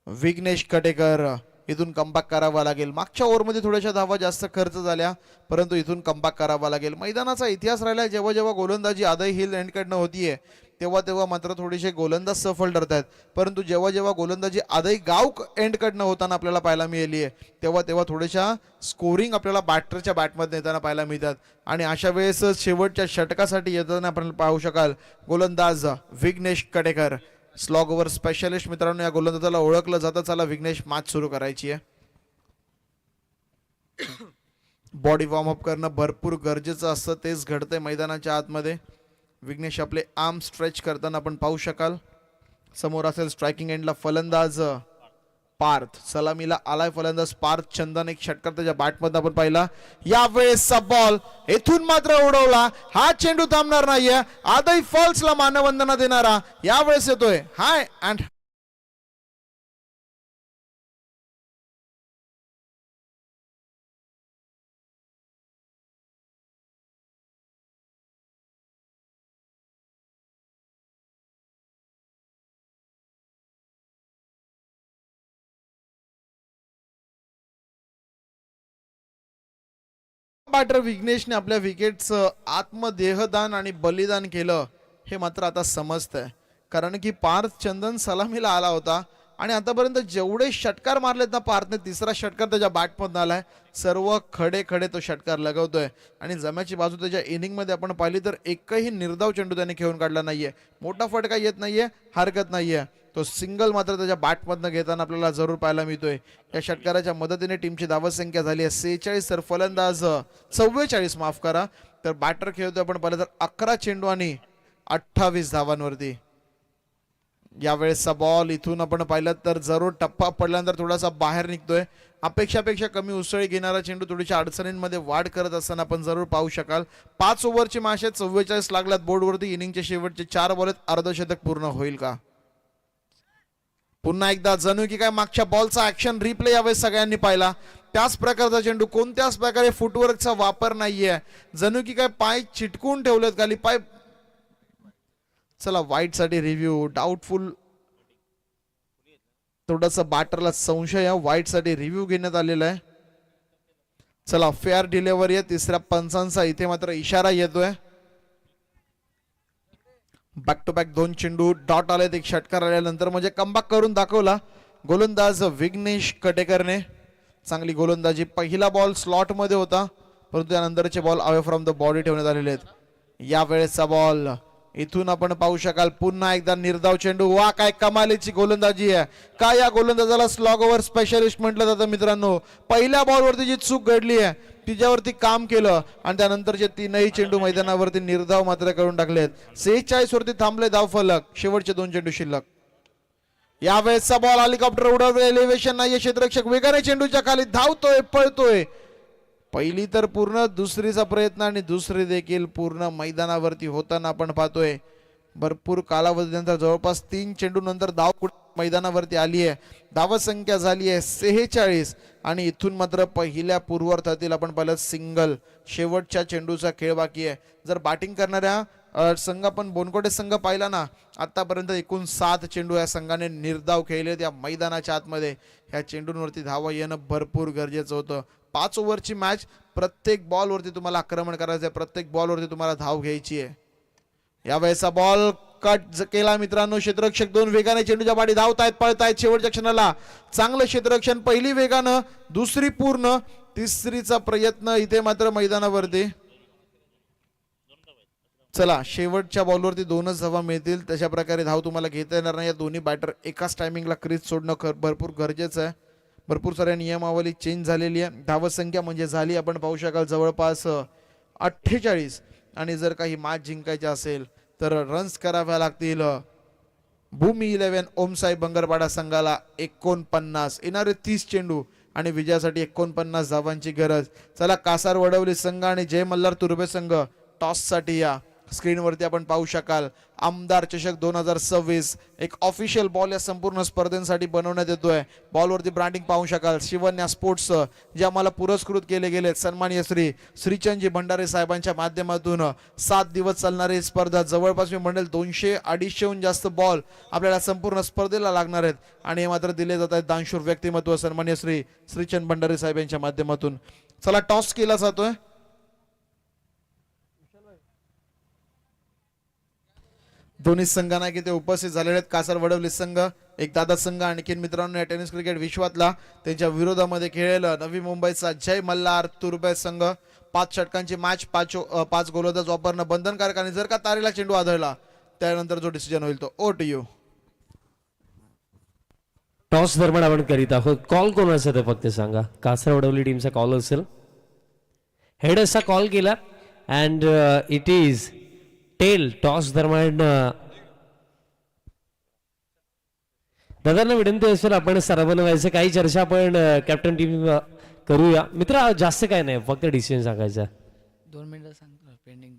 विघ्नेश कटेकर. इथून कमबॅक करावा लागेल. मागच्या ओव्हरमध्ये थोड्याशा धावा जास्त खर्च झाल्या, परंतु इथून कमबॅक करावा लागेल. मैदानाचा इतिहास राहिला, जेव्हा जेव्हा गोलंदाजी आदय हिल एंडकडनं होतीये तेव्हा तेव्हा मात्र थोडेसे गोलंदाज सफल ठरतात, परंतु जेव्हा जेव्हा गोलंदाजी आदय गाव एंडकडनं होताना आपल्याला पाहायला मिळाली आहे तेव्हा तेव्हा थोड्याशा स्कोरिंग आपल्याला बॅटरच्या बॅटमध्ये येताना पाहायला मिळतात. आणि अशा वेळेस शेवटच्या षटकासाठी येताना आपण पाहू शकाल गोलंदाज Vignesh Katekar, slog over specialist. मित्रांनो या गोलंदाजाला ओळखलं जातं. चला विघ्नेश, मॅच सुरू करायची आहे. बॉडी वॉर्मअप करणं भरपूर गरजेचं असतं, तेच घडतंय मैदानाच्या आतमध्ये. विघ्नेश आपले आर्म स्ट्रेच करताना आपण पाहू शकाल. समोर असेल स्ट्रायकिंग एंडला फलंदाज पार्थ, सलामीला आलाय फलंदाज पार्थ चंदन. एक षटकार त्याच्या बॅटमध्ये आपण पाहिला. यावेळेसचा बॉल येथून मात्र उडवला. हा चेंडू थांबणार नाहीये. आदय फॉल्सला मानवंदना देणारा यावेळेस येतोय. हाय अँड बॅटर विघ्नेशने आपल्या विकेटचं आत्मदेहदान आणि बलिदान केलं हे मात्र आता समजतंय, कारण की पार्थ चंदन सलामीला आला होता आणि आतापर्यंत जेवढे षटकार मारलेत ना पार्थने, तिसरा षटकार त्याच्या बॅटमधून आलाय. सर्व खडे खडे तो षटकार लगवतोय आणि जम्याची बाजू त्याच्या इनिंग मध्ये आपण पाहिली तर एकही निर्धाव चेंडू त्याने खेळून काढला नाहीये. मोठा फटका येत नाहीये, हरकत नाहीये. तो सिंगल मात्र त्याच्या बॅटमधनं घेताना आपल्याला जरूर पाहायला मिळतोय. या षटकाराच्या मदतीने टीमची धावसंख्या झाली आहे 46, तर फलंदाज 44 माफ करा. तर बॅटर खेळतोय आपण पाहिलं तर 11 चेंडू आणि 28 धावांवरती. यावेळेसचा बॉल इथून आपण पाहिलं तर जरूर टप्पा पडल्यानंतर थोडासा बाहेर निघतोय. अपेक्षापेक्षा कमी उसळी घेणारा चेंडू थोडीशा अडचणींमध्ये वाढ करत असताना आपण जरूर पाहू शकाल. 5 ओव्हरची मॅच आहे, 44 लागल्यात बोर्डवरती. इनिंगचे शेवटचे 4 बॉल आहेत. अर्धशतक पूर्ण होईल का? पुन्हा एकदा जणू की काय मागच्या बॉलचा ऍक्शन रिप्ले यावेळेस सगळ्यांनी पाहिला. त्याच प्रकारचा चेंडू, कोणत्याच प्रकारे फुटवर्कचा वापर नाहीये. जणू की काय पाय चिटकून ठेवलेत खाली पाय. चला वाईट साठी रिव्ह्यू. डाऊटफुल, थोडासा बॅटरला संशय, वाईट साठी रिव्ह्यू घेण्यात आलेला आहे. चला फेअर डिलिव्हरी आहे तिसऱ्या पंचांचा इथे मात्र इशारा येतोय. बॅक टू बॅक 2 चेंडू डॉट आलेत, एक षटकार आल्यानंतर म्हणजे कमबॅक करून दाखवला गोलंदाज विघ्नेश कटेकरने. चांगली गोलंदाजी. पहिला बॉल स्लॉट मध्ये होता परंतु त्यानंतरचे ball away from the body ठेवण्यात आलेले आहेत. यावेळेसचा बॉल इथून आपण पाहू शकाल पुन्हा एकदा निर्धाव चेंडू. वा काय कमालीची गोलंदाजी आहे. काय या गोलंदाजाला स्लॉग ओव्हर स्पेशलिस्ट म्हटलं जातं मित्रांनो. पहिल्या बॉलवरती जी चूक घडली आहे तिच्यावरती काम केलं आणि त्यानंतरचे 3ही चेंडू मैदानावरती निर्धाव मात्र करून टाकलेत. 46 वरती थांबले धावफलक. शेवटचे 2 चेंडू शिल्लक. यावेळेसचा बॉल हेलिकॉप्टर उडवले. एलिव्हेशन नाहीये. क्षेत्ररक्षक वेगाने चेंडूच्या खाली धावतोय पळतोय. पहिली तर पूर्ण, दुसरीचा प्रयत्न आणि दुसरी देखील पूर्ण मैदानावरती होताना आपण पाहतोय. भरपूर कालावधीनंतर जवळपास 3 चेंडू नंतर धाव मैदानावरती आली आहे. धाव संख्या झाली आहे 46 आणि इथून मात्र पहिल्या पूर्वार्धातील आपण पाहिलं सिंगल. शेवटच्या चेंडूचा खेळ बाकी आहे. जर बॅटिंग करणाऱ्या संघ आपण बोनकोटे संघ पाहिला ना, आतापर्यंत एकूण 7 चेंडू या संघाने निर्धाव खेळले त्या मैदानाच्या आतमध्ये. ह्या चेंडूंवरती धावा येणं भरपूर गरजेचं होतं. 5 ओव्हरची मॅच. प्रत्येक बॉलवरती तुम्हाला आक्रमण करायचं आहे, प्रत्येक बॉलवरती तुम्हाला धाव घ्यायची आहे. यावेळेचा बॉल कट केला मित्रांनो. क्षेत्ररक्षक 2 वेगाने चेंडूच्या पाठी धावतायत पळतायत. शेवटच्या क्षणाला चांगलं क्षेत्ररक्षण. पहिली वेगानं, दुसरी पूर्ण, तिसरीचा प्रयत्न इथे मात्र मैदानावरती. चला शेवटच्या बॉलवरती 2च धावा मिळतील. तशा प्रकारे धाव तुम्हाला घेता येणार नाही. या दोन्ही बॅटर एकाच टायमिंगला क्रीज सोडणं भरपूर गरजेचं आहे. भरपूर साऱ्या नियमावली चेंज झालेली आहे. धावसंख्या म्हणजे झाली आपण पाहू शकाल जवळपास 48 आणि जर काही मॅच जिंकायची असेल तर रन्स कराव्या लागतील. भूमी 11 ओमसाई बंगरपाडा संघाला 49. येणारे 30 चेंडू आणि विजयासाठी 49 धावांची गरज. चला कासार वडवली संघ आणि जय मल्हार तुर्भे संघ टॉस साठी या. स्क्रीनवरती आपण पाहू शकाल आमदार चषक 2026 एक ऑफिशियल बॉल या संपूर्ण स्पर्धेसाठी बनवण्यात येतोय. बॉलवरती ब्रँडिंग पाहू शकाल शिवन्या स्पोर्ट्स जे आम्हाला पुरस्कृत केले गेले. सन्माननीय श्री श्रीचंदजी भंडारे साहेबांच्या माध्यमातून 7 दिवस चालणारी स्पर्धा. जवळपास मी म्हणेल 200-250हून जास्त बॉल आपल्याला संपूर्ण स्पर्धेला लागणार आहेत आणि हे मात्र दिले जात आहेत दानशूर व्यक्तिमत्व सन्माननीय श्री श्रीचंद भंडारे साहेब यांच्या माध्यमातून. चला टॉस केला जातोय. दोन्ही संघांना किती उपस्थित झालेले आहेत. कासार वडवली संघ एक दादा संघ. आणखीन मित्रांनो या टेनिस क्रिकेट विश्वातला त्यांच्या विरोधामध्ये खेळलेला नवी मुंबईचा जय मल्हार तुर्भे संघ. 5 षटकांची मॅच. 5 गोलंदाज वापरणं बंधनकारक आणि जर का तारेला चेंडू आढळला त्यानंतर जो डिसिजन होईल तो. O two you. टॉस दरम्यान आपण करीत आहोत. कॉल कोणाचा ते फक्त सांगा. कासार वडवली टीमचा कॉल असेल. हेड असा कॉल केला and it is tail. Toss दरम्यान दादांना विनंती असेल आपण सर्वांना व्हायचं काही चर्चा आपण कॅप्टन टीम करूया. मित्र जास्त काय नाही, फक्त डिसिजन सांगायचा. 2 मिनिटं सांगतो पेंडिंग.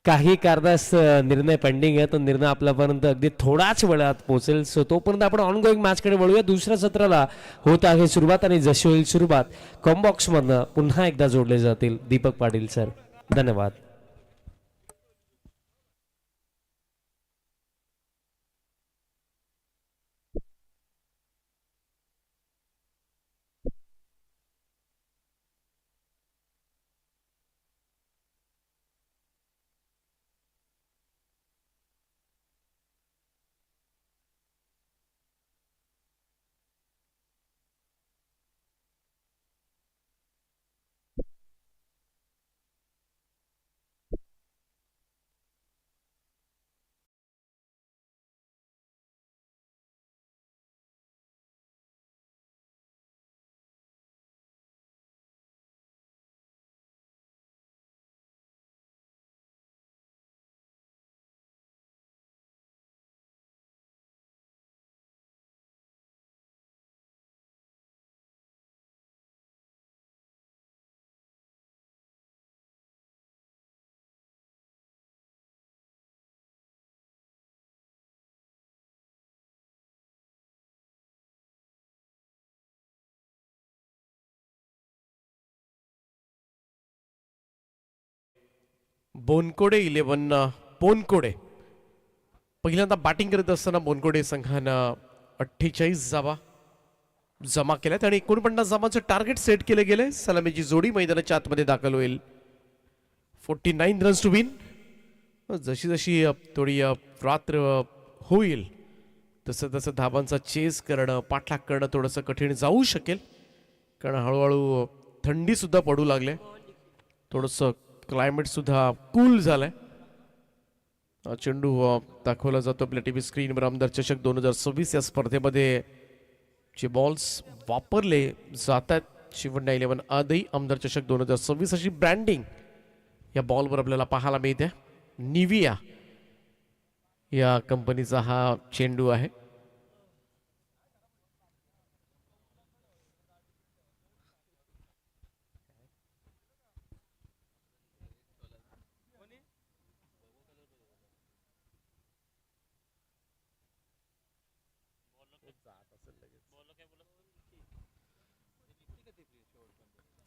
काही कारणास निर्णय पेंडिंग आहे. तो निर्णय आपल्यापर्यंत अगदी थोडाच वेळात पोहोचेल. सो तोपर्यंत आपण ऑनगोईंग मॅचकडे वळूया. दुसऱ्या सत्राला होत आहे सुरुवात आणि जशी होईल सुरुवात कॉम्बॉक्स मधनं पुन्हा एकदा जोडले जातील दीपक पाटील सर. धन्यवाद. बोनकोडे 11 बोनकोडे पहिल्यांदा बॅटिंग करत असताना बोनकोडे संघानं 48 जावा जमा केल्यात आणि 49 धावांचं टार्गेट सेट केले गेले. सलामीची जोडी मैदानाच्या आतमध्ये दाखल होईल. 49 रन्स टू विन. जशी जशी थोडी रात्र होईल तसं तसं धावांचा चेस करणं, पाठलाग करणं थोडंसं कठीण जाऊ शकेल, कारण हळूहळू थंडी सुद्धा पडू लागले. थोडंसं क्लायमेट सुद्धा कूल झालंय. चेंडू दाखवला जातो आपल्या टीव्ही स्क्रीनवर. आमदार चषक 2026 या स्पर्धेमध्ये जे बॉल्स वापरले जातात शिवण्णा 11 आदई आमदार चषक 2026 अशी ब्रँडिंग या बॉलवर आपल्याला पाहायला मिळते. निविया या कंपनीचा हा चेंडू आहे.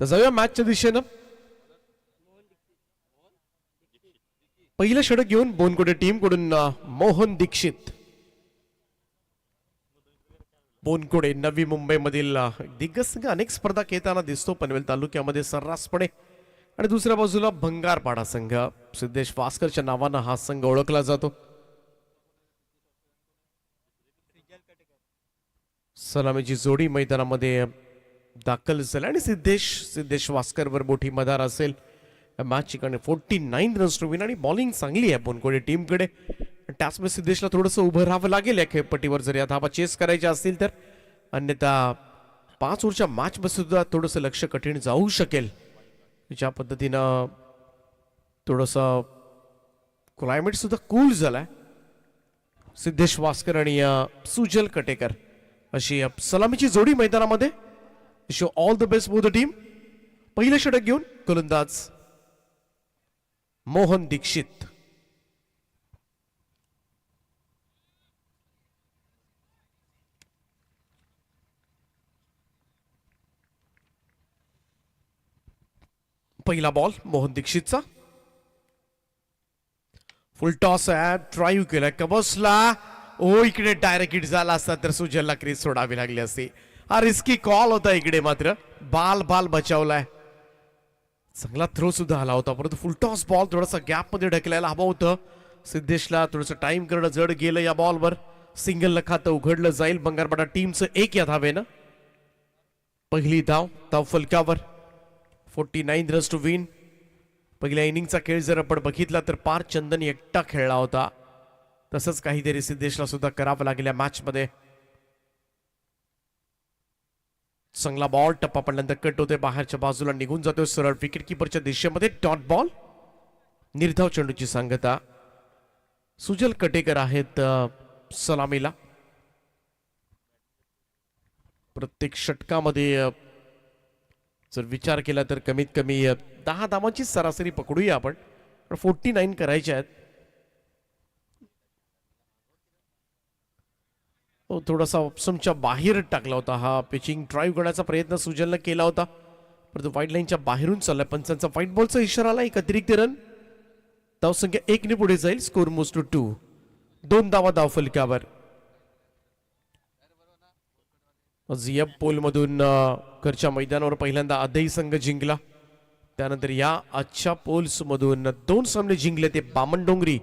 तर जाऊया मॅचच्या दिशेनं. पहिलं षटक घेऊन बोनकोडे टीम कडून मोहन दीक्षित. बोनकोडे नवी मुंबईमधील दिग्गज संघ अनेक स्पर्धा खेळताना दिसतो पनवेल तालुक्यामध्ये सर्रासपणे. आणि दुसऱ्या बाजूला भंगारपाडा संघ, सिद्धेश वास्करच्या नावानं हा संघ ओळखला जातो. सलामीची जोडी मैदानामध्ये दाखल झाली आणि सिद्धेश वास्करवर मोठी मदार असेल. मॅच ठिकाणी 49 रन्स टू विन आणि बॉलिंग चांगली आहे बोनकोडे टीमकडे. त्याचमुळे सिद्धेशला थोडंसं उभं राहावं लागेल या खेळपट्टीवर जर या धावा चेस करायच्या असतील तर. अन्यथा 5 ओव्हरच्या मॅचमध्ये सुद्धा थोडंसं लक्ष कठीण जाऊ शकेल. ज्या पद्धतीनं थोडंसं क्लायमेट सुद्धा कूल झालाय. सिद्धेश वास्कर आणि सुजल कटेकर अशी सलामीची जोडी मैदानामध्ये. Show all the best for the team. पहिलं षटक घेऊन गोलंदाज मोहन दीक्षित. पहिला बॉल मोहन दीक्षितचा. फुल टॉस आहे, ड्राईव्ह केलाय कबसला. ओ इकडे डायरेक्ट हिट झाला असता तर सुजलला क्रीज सोडावी लागली असती. हा रिस्की कॉल होता इकडे, मात्र बाल बचावलाय. चांगला थ्रो सुद्धा आला होता, परंतु फुल टॉस बॉल थोडासा गॅप मध्ये ढकलायला हवं होतं. सिद्धेशला थोडंसं टाइम करणं जड गेलं या बॉलवर. सिंगलनं खातं उघडलं जाईल बंगारपाडा टीमचं 1 या धावेनं. पहिली धाव फलकावर. 49 रन्स टू विन. पहिल्या इनिंगचा खेळ जर आपण बघितला तर पार चंदन एकटा खेळला होता. तसंच काहीतरी सिद्धेशला सुद्धा करावं लागेल या मॅच मध्ये. चांगला बॉल टप्पा पडल्यानंतर कट होते, बाहेरच्या बाजूला निघून जातोय सरळ विकेट किपरच्या दिशेमध्ये. Dot ball. निर्धाव चेंडूची सांगता. सुजल कटेकर आहेत सलामीला. प्रत्येक षटकामध्ये जर विचार केला तर कमीत कमी 10 धावांची सरासरी पकडूया आपण. 49 करायच्या आहेत. थोडासा ऑप्शनच्या बाहेर टाकला होता हा. पिचिंग ड्राईव्ह करण्याचा प्रयत्न सुजलनं केला होता, परंतु वाईड लाईनच्या बाहेरून चाललाय. पंचांचा व्हाईट बॉलचा इशारा आला. एक अतिरिक्त रन. धावसंख्या 1 ने पुढे जाईल. स्कोर मोज टू 2. 2 धावा धाव फलकावर. झियब पोल मधून घरच्या मैदानावर पहिल्यांदा आदई संघ जिंकला. त्यानंतर या आजच्या पोल्स मधून 2 सामने जिंकले ते बामणडोंगरी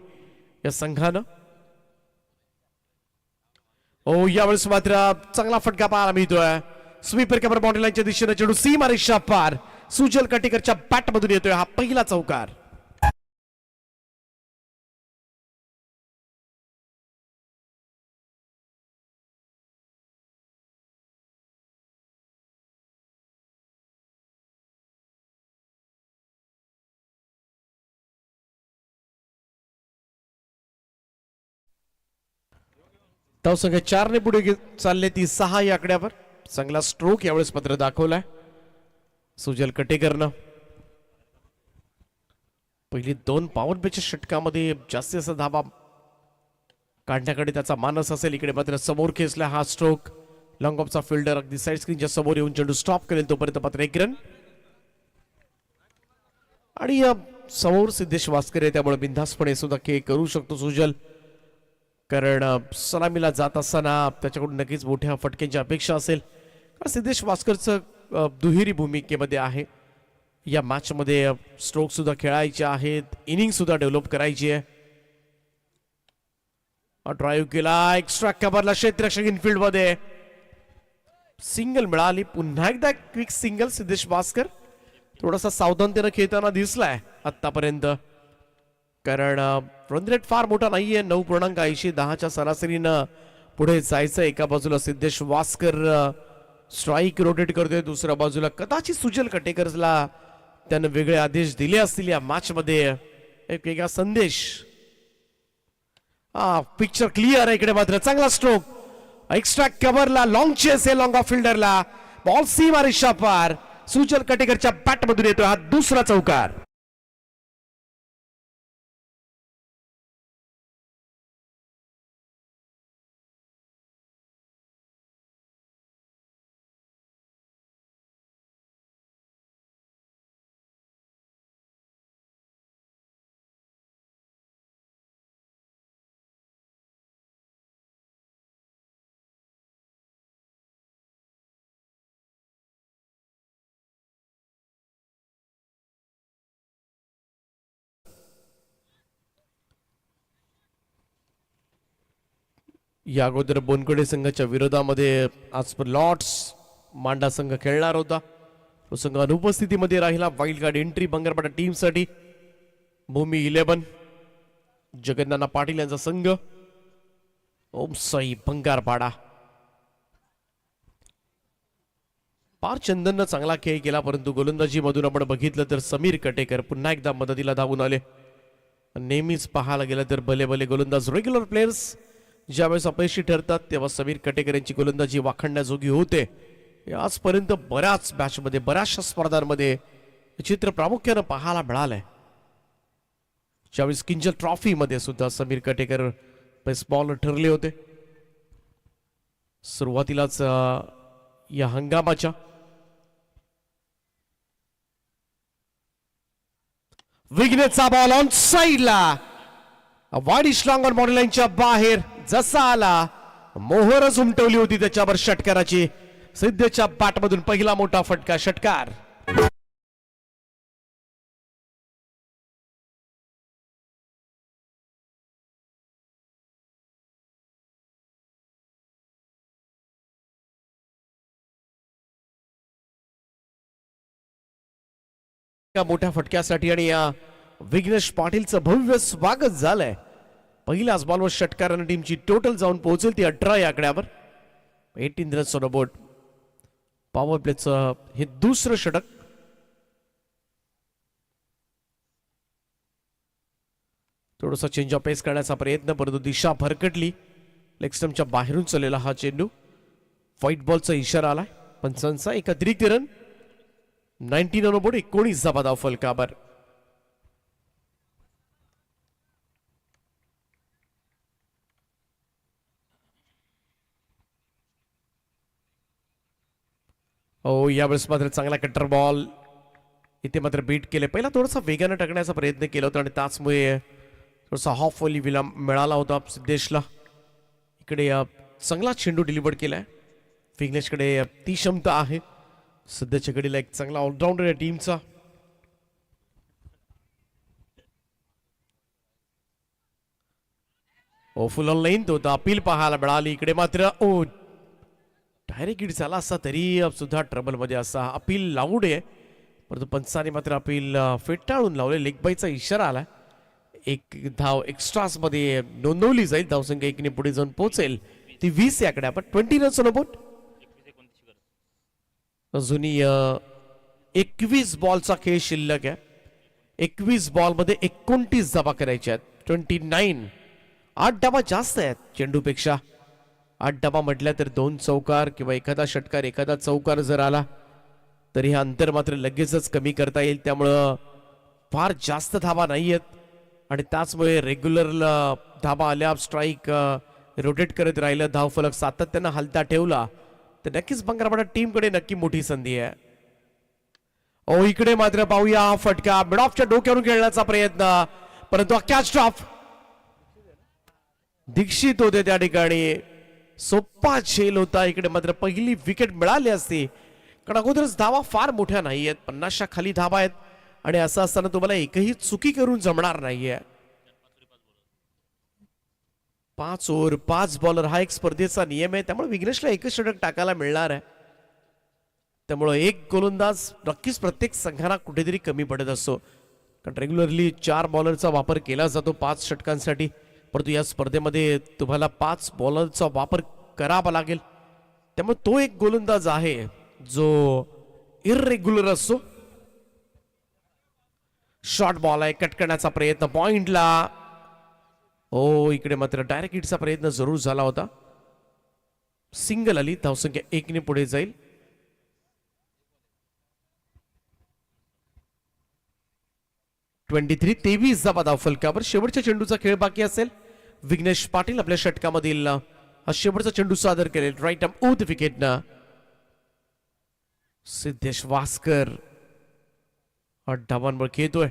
या संघानं. यावेळेस मात्र चांगला फटका पाहायला मिळतोय. स्वीपर कव्हर बाउंड्री लाईनच्या दिशेने चेंडू सीमा रेषा पार. सुजल कटेकरच्या बॅट मधून येतोय हा पहिला चौकार. धावसंख्या 4 ने पुढे चालले ती 6 या आकड्यावर. चांगला स्ट्रोक यावेळेस पत्र दाखवलाय सुजल कटेकरनं. पहिली 2 पॉवर प्लेच्या षटकामध्ये जास्तीत जास्त धावा काढण्याकडे त्याचा मानस असेल. इकडे मात्र समोर खेचला हा स्ट्रोक. लॉंग ऑफचा फिल्डर अगदी साईड स्क्रीनच्या समोर येऊन चेंडू स्टॉप करेल तोपर्यंत मात्र 1 रन. आणि समोर सिद्धेश वास्कर आहे, त्यामुळे बिनधास्तपणे सुद्धा खेळ करू शकतो सुजल. कारण सलामीला जात असताना त्याच्याकडून नक्कीच मोठ्या फटक्यांची अपेक्षा असेल. सिद्धेश वास्करचं दुहेरी भूमिकेमध्ये आहे या मॅच मध्ये. स्ट्रोक सुद्धा खेळायचे आहेत, इनिंग सुद्धा डेव्हलप करायची आहे. ड्राईव्ह केला, एक्स्ट्रा कव्हरला क्षेत्ररक्षक इनफिल्ड मध्ये सिंगल मिळाली. पुन्हा एकदा क्विक सिंगल सिद्धेश वास्कर थोडासा सावधानतेनं खेळताना दिसलाय आतापर्यंत, कारण रन रेट फार मोठा नाहीये. 9.80 10च्या सरासरीनं पुढे जायचं. एका बाजूला सिद्धेश वास्कर स्ट्राईक रोटेट करतोय, दुसऱ्या बाजूला कदाचित सुजल कटेकरला त्यानं वेगळे आदेश दिले असतील या मॅच मध्ये. एक वेगळा संदेश. पिक्चर क्लिअर आहे. इकडे मात्र चांगला स्ट्रोक, एक्स्ट्रा कव्हरला लॉंग चेस आहे लॉंग ऑफ फिल्डरला. बॉल सीमा रेषा पार. सुजल कटेकरच्या बॅट मधून येतोय हा दुसरा चौकार. या अगोदर बोनकडे संघाच्या विरोधामध्ये आज लॉर्ड्स मांडा संघ खेळणार होता. तो संघ अनुपस्थितीमध्ये राहिला. वाईल्ड कार्ड एंट्री बंगारपाडा टीम साठी. भूमी 11 जगन्नाना पाटील यांचा संघ. ओम साई बंगारपाडा. पार चंदननं चांगला खेळ केला, परंतु गोलंदाजी मधून आपण बघितलं तर समीर कटेकर पुन्हा एकदा मदतीला धावून आले. नेहमीच पाहायला गेलं तर भले भले गोलंदाज रेग्युलर प्लेयर्स ज्यावेळेस अपयशी ठरतात तेव्हा समीर कटेकर यांची गोलंदाजी वाखाणण्याजोगी होते. आजपर्यंत बऱ्याच मॅच मध्ये बऱ्याचशा स्पर्धांमध्ये चित्र प्रामुख्यानं पाहायला मिळालंय. ज्यावेळेस किंजल ट्रॉफी मध्ये सुद्धा समीर कटेकर बेस्ट बॉलर ठरले होते. सुरुवातीलाच या हंगामाच्या विघ्नेचा बॉल ऑन साइडला वाडी स्ट्रॉंग ऑन बॉडी लाईनच्या बाहेर. जसा आला मोहरच उमटवली होती त्याच्यावर षटकाराची. सिद्धेच्या बॅटमधून पहिला मोठा फटका. षटकार. मोठ्या फटक्यासाठी आणि या विघ्नेश पाटीलचं भव्य स्वागत झालंय. पहिल्याच बॉलवर षटकाराने टीमची टोटल जाऊन पोहोचेल ती 18 या आकड्यावर. 18 रन्स ऑन बोर्ड. पॉवर प्लेचं हे दुसरं षटक. थोडासा चेंज ऑफ पेस करण्याचा प्रयत्न, परंतु दिशा भरकटली. लेग स्टंपच्या बाहेरून चाललेला हा चेंडू. व्हाईट बॉलचा इशारा आलाय. पंचांचा एक अतिरिक्त रन. 19 on board. 19 धावा फलकावर. हो, यावेळेस मात्र चांगला कट्टर बॉल इथे मात्र बीट केले. पहिला थोडासा वेगाने टाकण्याचा प्रयत्न केला होता आणि त्याचमुळे थोडासा हाफ वॉली विलंब मिळाला होता सिद्धेशला. इकडे चांगला चेंडू डिलिव्हर केलाय. विघ्नेशकडे ती क्षमता आहे. सध्याच्या घडीला एक चांगला ऑलराऊंडर आहे टीमचा. फुल ऑन लाईन तो अपील पाहायला मिळाली. इकडे मात्र डायरेक्ट हिट झाला असता तरी सुद्धा ट्रबल मध्ये असा. अपील लाऊड आहे, परंतु पंचाने मात्र अपील फेटाळून लावले. लेग बायचा इशारा आला. एक धाव एक्स्ट्रास मध्ये नोंदवली जाईल. धावसंख्या 1 ने पुढे जाऊन पोहोचेल ती 20 या आकडे. आपण 20 रन्स ऑन बोर्ड. अजूनही 21 बॉलचा खेळ शिल्लक आहे. 21 बॉल मध्ये 29 धावा करायच्या आहेत. 29. 8 धावा जास्त आहेत चेंडूपेक्षा. 8 धावा म्हटल्या तर 2 चौकार किंवा एखादा षटकार एखादा चौकार जर आला तरी हे अंतर मात्र लगेचच कमी करता येईल. त्यामुळं फार जास्त धावा नाही आहेत आणि त्याचमुळे रेग्युलर धावा आल्या, स्ट्राईक रोटेट करत राहिलं, धाव फलक सातत्यानं हलता ठेवला तर नक्कीच बंगारपाडा टीमकडे नक्की मोठी संधी आहे. इकडे मात्र पाहूया फटका. मिड ऑफच्या डोक्यावरून खेळण्याचा प्रयत्न, परंतु कॅच ड्रॉप. दीक्षित होते त्या ठिकाणी. सोपा झेल होता. इकडे मात्र पहिली विकेट मिळाली असती, कारण अगोदरच धावा फार मोठ्या नाही आहेत, 50च्या खाली धावा आहेत आणि असं असताना तुम्हाला एकही चुकी करून जमणार नाहीये. 5 ओव्हर 5 बॉलर हा एक स्पर्धेचा नियम आहे, त्यामुळे विघ्नेशला एकच षटक टाकायला मिळणार आहे. त्यामुळे एक गोलंदाज नक्कीच प्रत्येक संघाला कुठेतरी कमी पडत असतो, कारण रेग्युलरली 4 बॉलरचा वापर केला जातो 5 षटकांसाठी, परंतु या स्पर्धेमध्ये तुम्हाला 5 बॉलरचा वापर करावा लागेल. त्यामुळे तो एक गोलंदाज आहे जो इरेग्युलर असतो. शॉर्ट बॉल आहे, कट करण्याचा प्रयत्न पॉइंटला. ओ इकडे मात्र डायरेक्ट हिटचा प्रयत्न जरूर झाला होता. सिंगल आली, धावसंख्या 1 ने पुढे जाईल. तेवीस धावा धावफलकावर. शेवटच्या चेंडूचा खेळ बाकी असेल. विघ्नेश पाटील आपल्या षटकामधील हा शेवटचा चेंडू सादर करेल. राईट आर्म आउट विकेटनं. सिद्धेश वास्कर 8 धावांवर खेळतोय.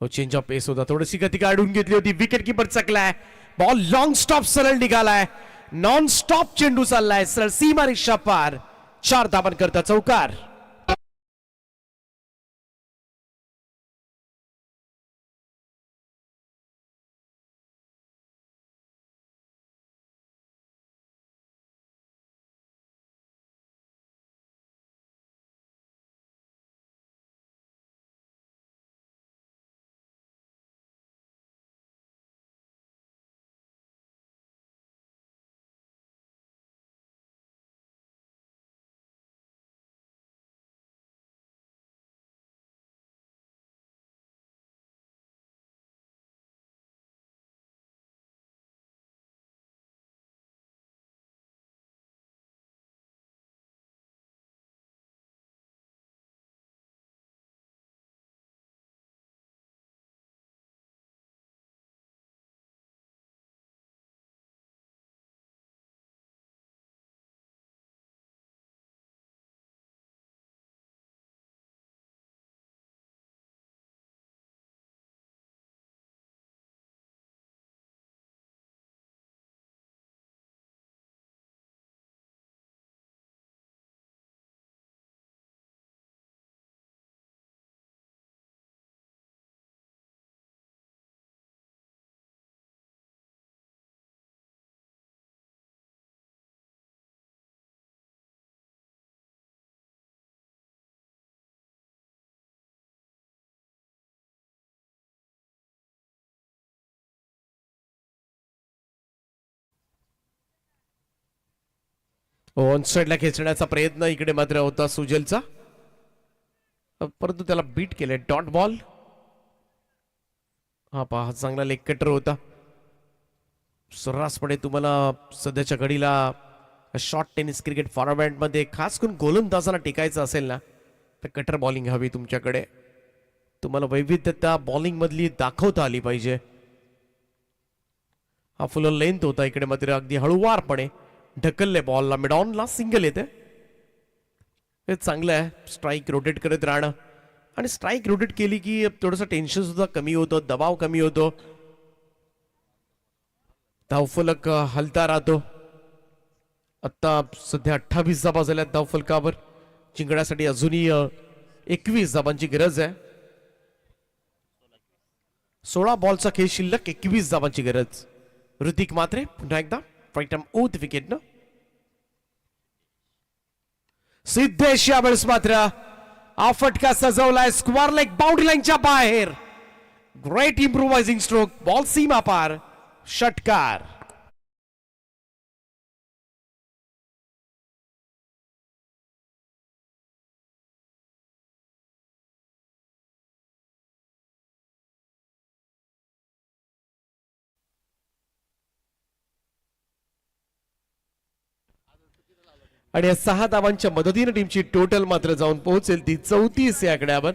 चेंज ऑफ पेस होता, थोडीशी गती काढून घेतली होती. विकेट किपर चकलाय. बॉल लॉंग स्टॉप सरळ निघालाय. नॉन स्टॉप चेंडू चाललाय सरळ सीमा रिक्षा पार. 4 धावांकरता चौकार. ऑन साइडला खेचण्याचा प्रयत्न इकडे मात्र होता सुजलचा, परंतु त्याला बीट केले. Dot ball. हा पहा, चांगला लेग कटर होता. सर्रासपणे तुम्हाला सध्याच्या घडीला शॉर्ट टेनिस क्रिकेट फॉर्मॅटमध्ये खास करून गोलंदाजाला टिकायचं असेल ना, तर कटर बॉलिंग हवी तुमच्याकडे. तुम्हाला वैविध्यता बॉलिंग मधली दाखवता आली पाहिजे. हा फुल लेंथ होता, इकडे मात्र अगदी हळूवारपणे ढकलले बॉलला. मिडॉनला सिंगल येते. हे चांगलं आहे, स्ट्राईक रोटेट करत राहणं. आणि स्ट्राईक रोटेट केली की थोडंसं टेन्शन सुद्धा कमी होतं, दबाव कमी होतो, धावफलक हलता राहतो. आता सध्या 28 धाबा झाल्यात धावफलकावर. जिंकण्यासाठी अजूनही 21 धाबांची गरज आहे. 16 बॉलचा खेळ शिल्लक, 21 धाबांची गरज. ऋतिक मात्रे पुन्हा एकदा right arm out wicket. Siddhesh यावेळेस मात्र हा फटका सजवलाय स्क्वेअर लेग बाउंड्री लाईनच्या बाहेर. ग्रेट इम्प्रोवायझिंग स्ट्रोक, बॉल सीमा पार, षटकार. आणि या 6 धावांच्या मदतीने टीमची टोटल मात्र जाऊन पोहोचेल ती 34 या आकड्यावर.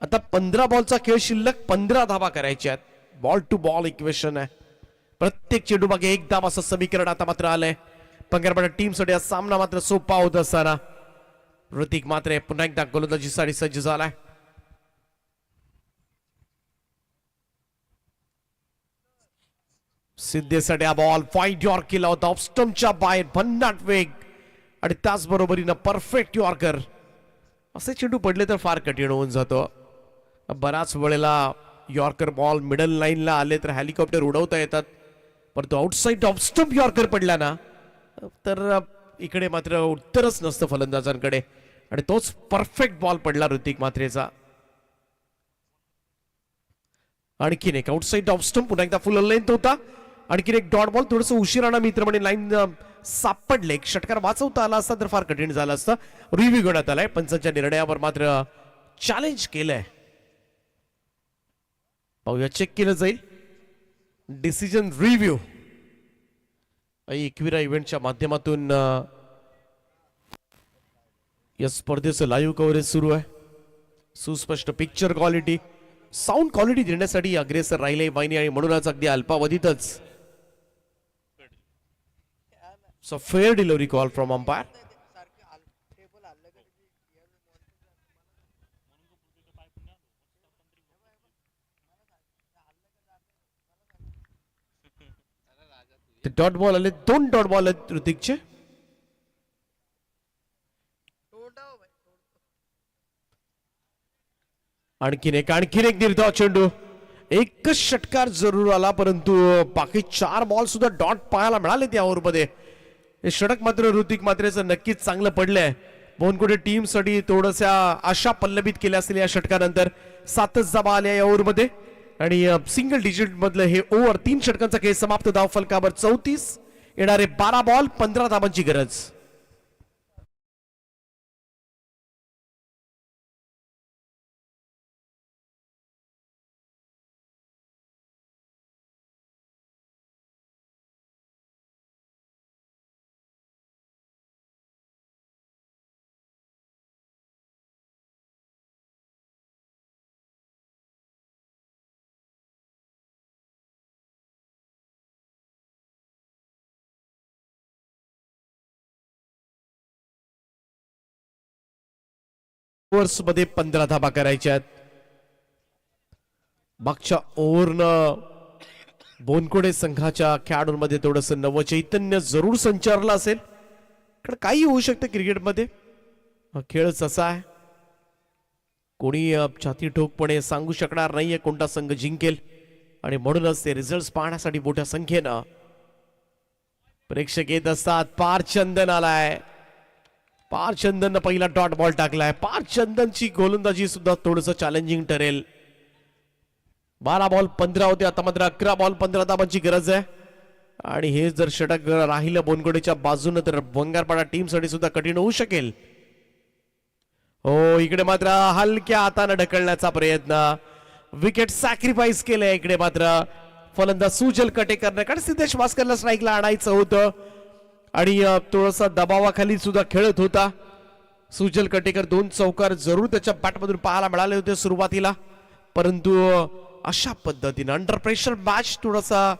आता 15 बॉलचा खेळ शिल्लक, 15 धावा करायच्या आहेत. बॉल टू बॉल इक्वेशन आहे. प्रत्येक चेंडू मागे 1 धाव असं समीकरण आता मात्र आलंय. पंगरपडा टीमसाठी हा सामना मात्र सोपा होत असताना ऋतिक मात्र पुन्हा एकदा गोलंदाजीसाठी सज्ज झालाय. सिद्धेसाठी हा बॉल फाईट यॉर्क केला होता ऑफ स्टंपच्या बाहेर, भन्नाट वेग आणि त्याचबरोबरीनं परफेक्ट यॉर्कर. असे चेंडू पडले तर फार कठीण होऊन जातो. बराच वेळेला यॉर्कर बॉल मिडल लाईनला आले तर हेलिकॉप्टर उडवता येतात, परंतु आउटसाइड ऑफ स्टंप यॉर्कर पडला ना तर इकडे मात्र उत्तरच नसतं फलंदाजांकडे. आणि तोच परफेक्ट बॉल पडला ऋतिक म्हात्रेचा. आणखीन एक आउटसाइड ऑफ स्टंप, पुन्हा एकदा फुल लेंथ होता. आणखीन एक डॉट बॉल, थोडस उशिराना मित्र म्हणे लाईन सापडले. एक षटकार वाचवता आला असता तर फार कठीण झालं असतं. रिव्ह्यू घेण्यात आलाय, पंचांच्या निर्णयावर मात्र चॅलेंज केलंय. पाहूया, चेक केलं जाईल. डिसिजन रिव्ह्यू 21व्या इव्हेंटच्या माध्यमातून या स्पर्धेचं लाईव्ह कव्हरेज सुरू आहे. सुस्पष्ट पिक्चर क्वालिटी, साऊंड क्वालिटी देण्यासाठी अग्रेसर राहिले वाहिनी आणि म्हणूनच अगदी अल्पावधीतच fair delivery call from umpire. Dot ball आले, 2 डॉट बॉल आहेत ऋतिकचे. आणखीन एक निर्धाव चेंडू. एकच षटकार जरूर आला, परंतु बाकी 4 बॉल सुद्धा डॉट पाहायला मिळाले त्या ओव्हरमध्ये. हे षटक मात्र ऋतिक म्हात्रेचं नक्कीच चांगलं पडलंय. बोनकुडे टीम साठी थोड्याशा आशा पल्लवित केल्या असतील या षटकानंतर. 7च धावा आल्या या ओव्हरमध्ये आणि सिंगल डिजिट मधलं हे ओव्हर 3 षटकांचा खेळ समाप्त. धाव फलकावर 34, येणारे 12 बॉल 15 धावांची गरज. ओव्हर्स मध्ये 15 धाबा करायच्या आहेत. मागच्या ओव्हरनं बोनकोडे संघाच्या खेळाडूंमध्ये थोडस नवचैतन्य जरूर संचारलं असेल, कारण काही होऊ शकतं क्रिकेटमध्ये. हा खेळच असा आहे, कोणी छाती ठोकपणे सांगू शकणार नाहीये कोणता संघ जिंकेल. आणि म्हणूनच ते रिझल्ट पाहण्यासाठी मोठ्या संख्येनं प्रेक्षक येत असतात. पारचंदन आलाय. पारचंदन पहिला डॉट बॉल टाकलाय. पारचंदनची गोलंदाजी सुद्धा थोडस चॅलेंजिंग ठरेल. 12 बॉल 15 होते, आता मात्र 11 बॉल 15 धावांची गरज आहे. आणि हे जर षटक राहिलं बोनकोडेच्या बाजूने तर बंगारपाडा टीम साठी सुद्धा कठीण होऊ शकेल. हो, इकडे मात्र हलक्या हाताने ढकलण्याचा प्रयत्न, विकेट सॅक्रिफाईस केलंय. इकडे मात्र फलंदाज सुजल कटेकरने, कारण सिद्धेश वास्करला स्ट्राईकला आणायचं होतं आणि थोडासा दबावाखाली सुद्धा खेळत होता. सुजल कटेकर 2 चौकार जरूर त्याच्या बॅटमधून पाहायला मिळाले होते सुरुवातीला, परंतु अशा पद्धतीने अंडर प्रेशर मॅच थोडासा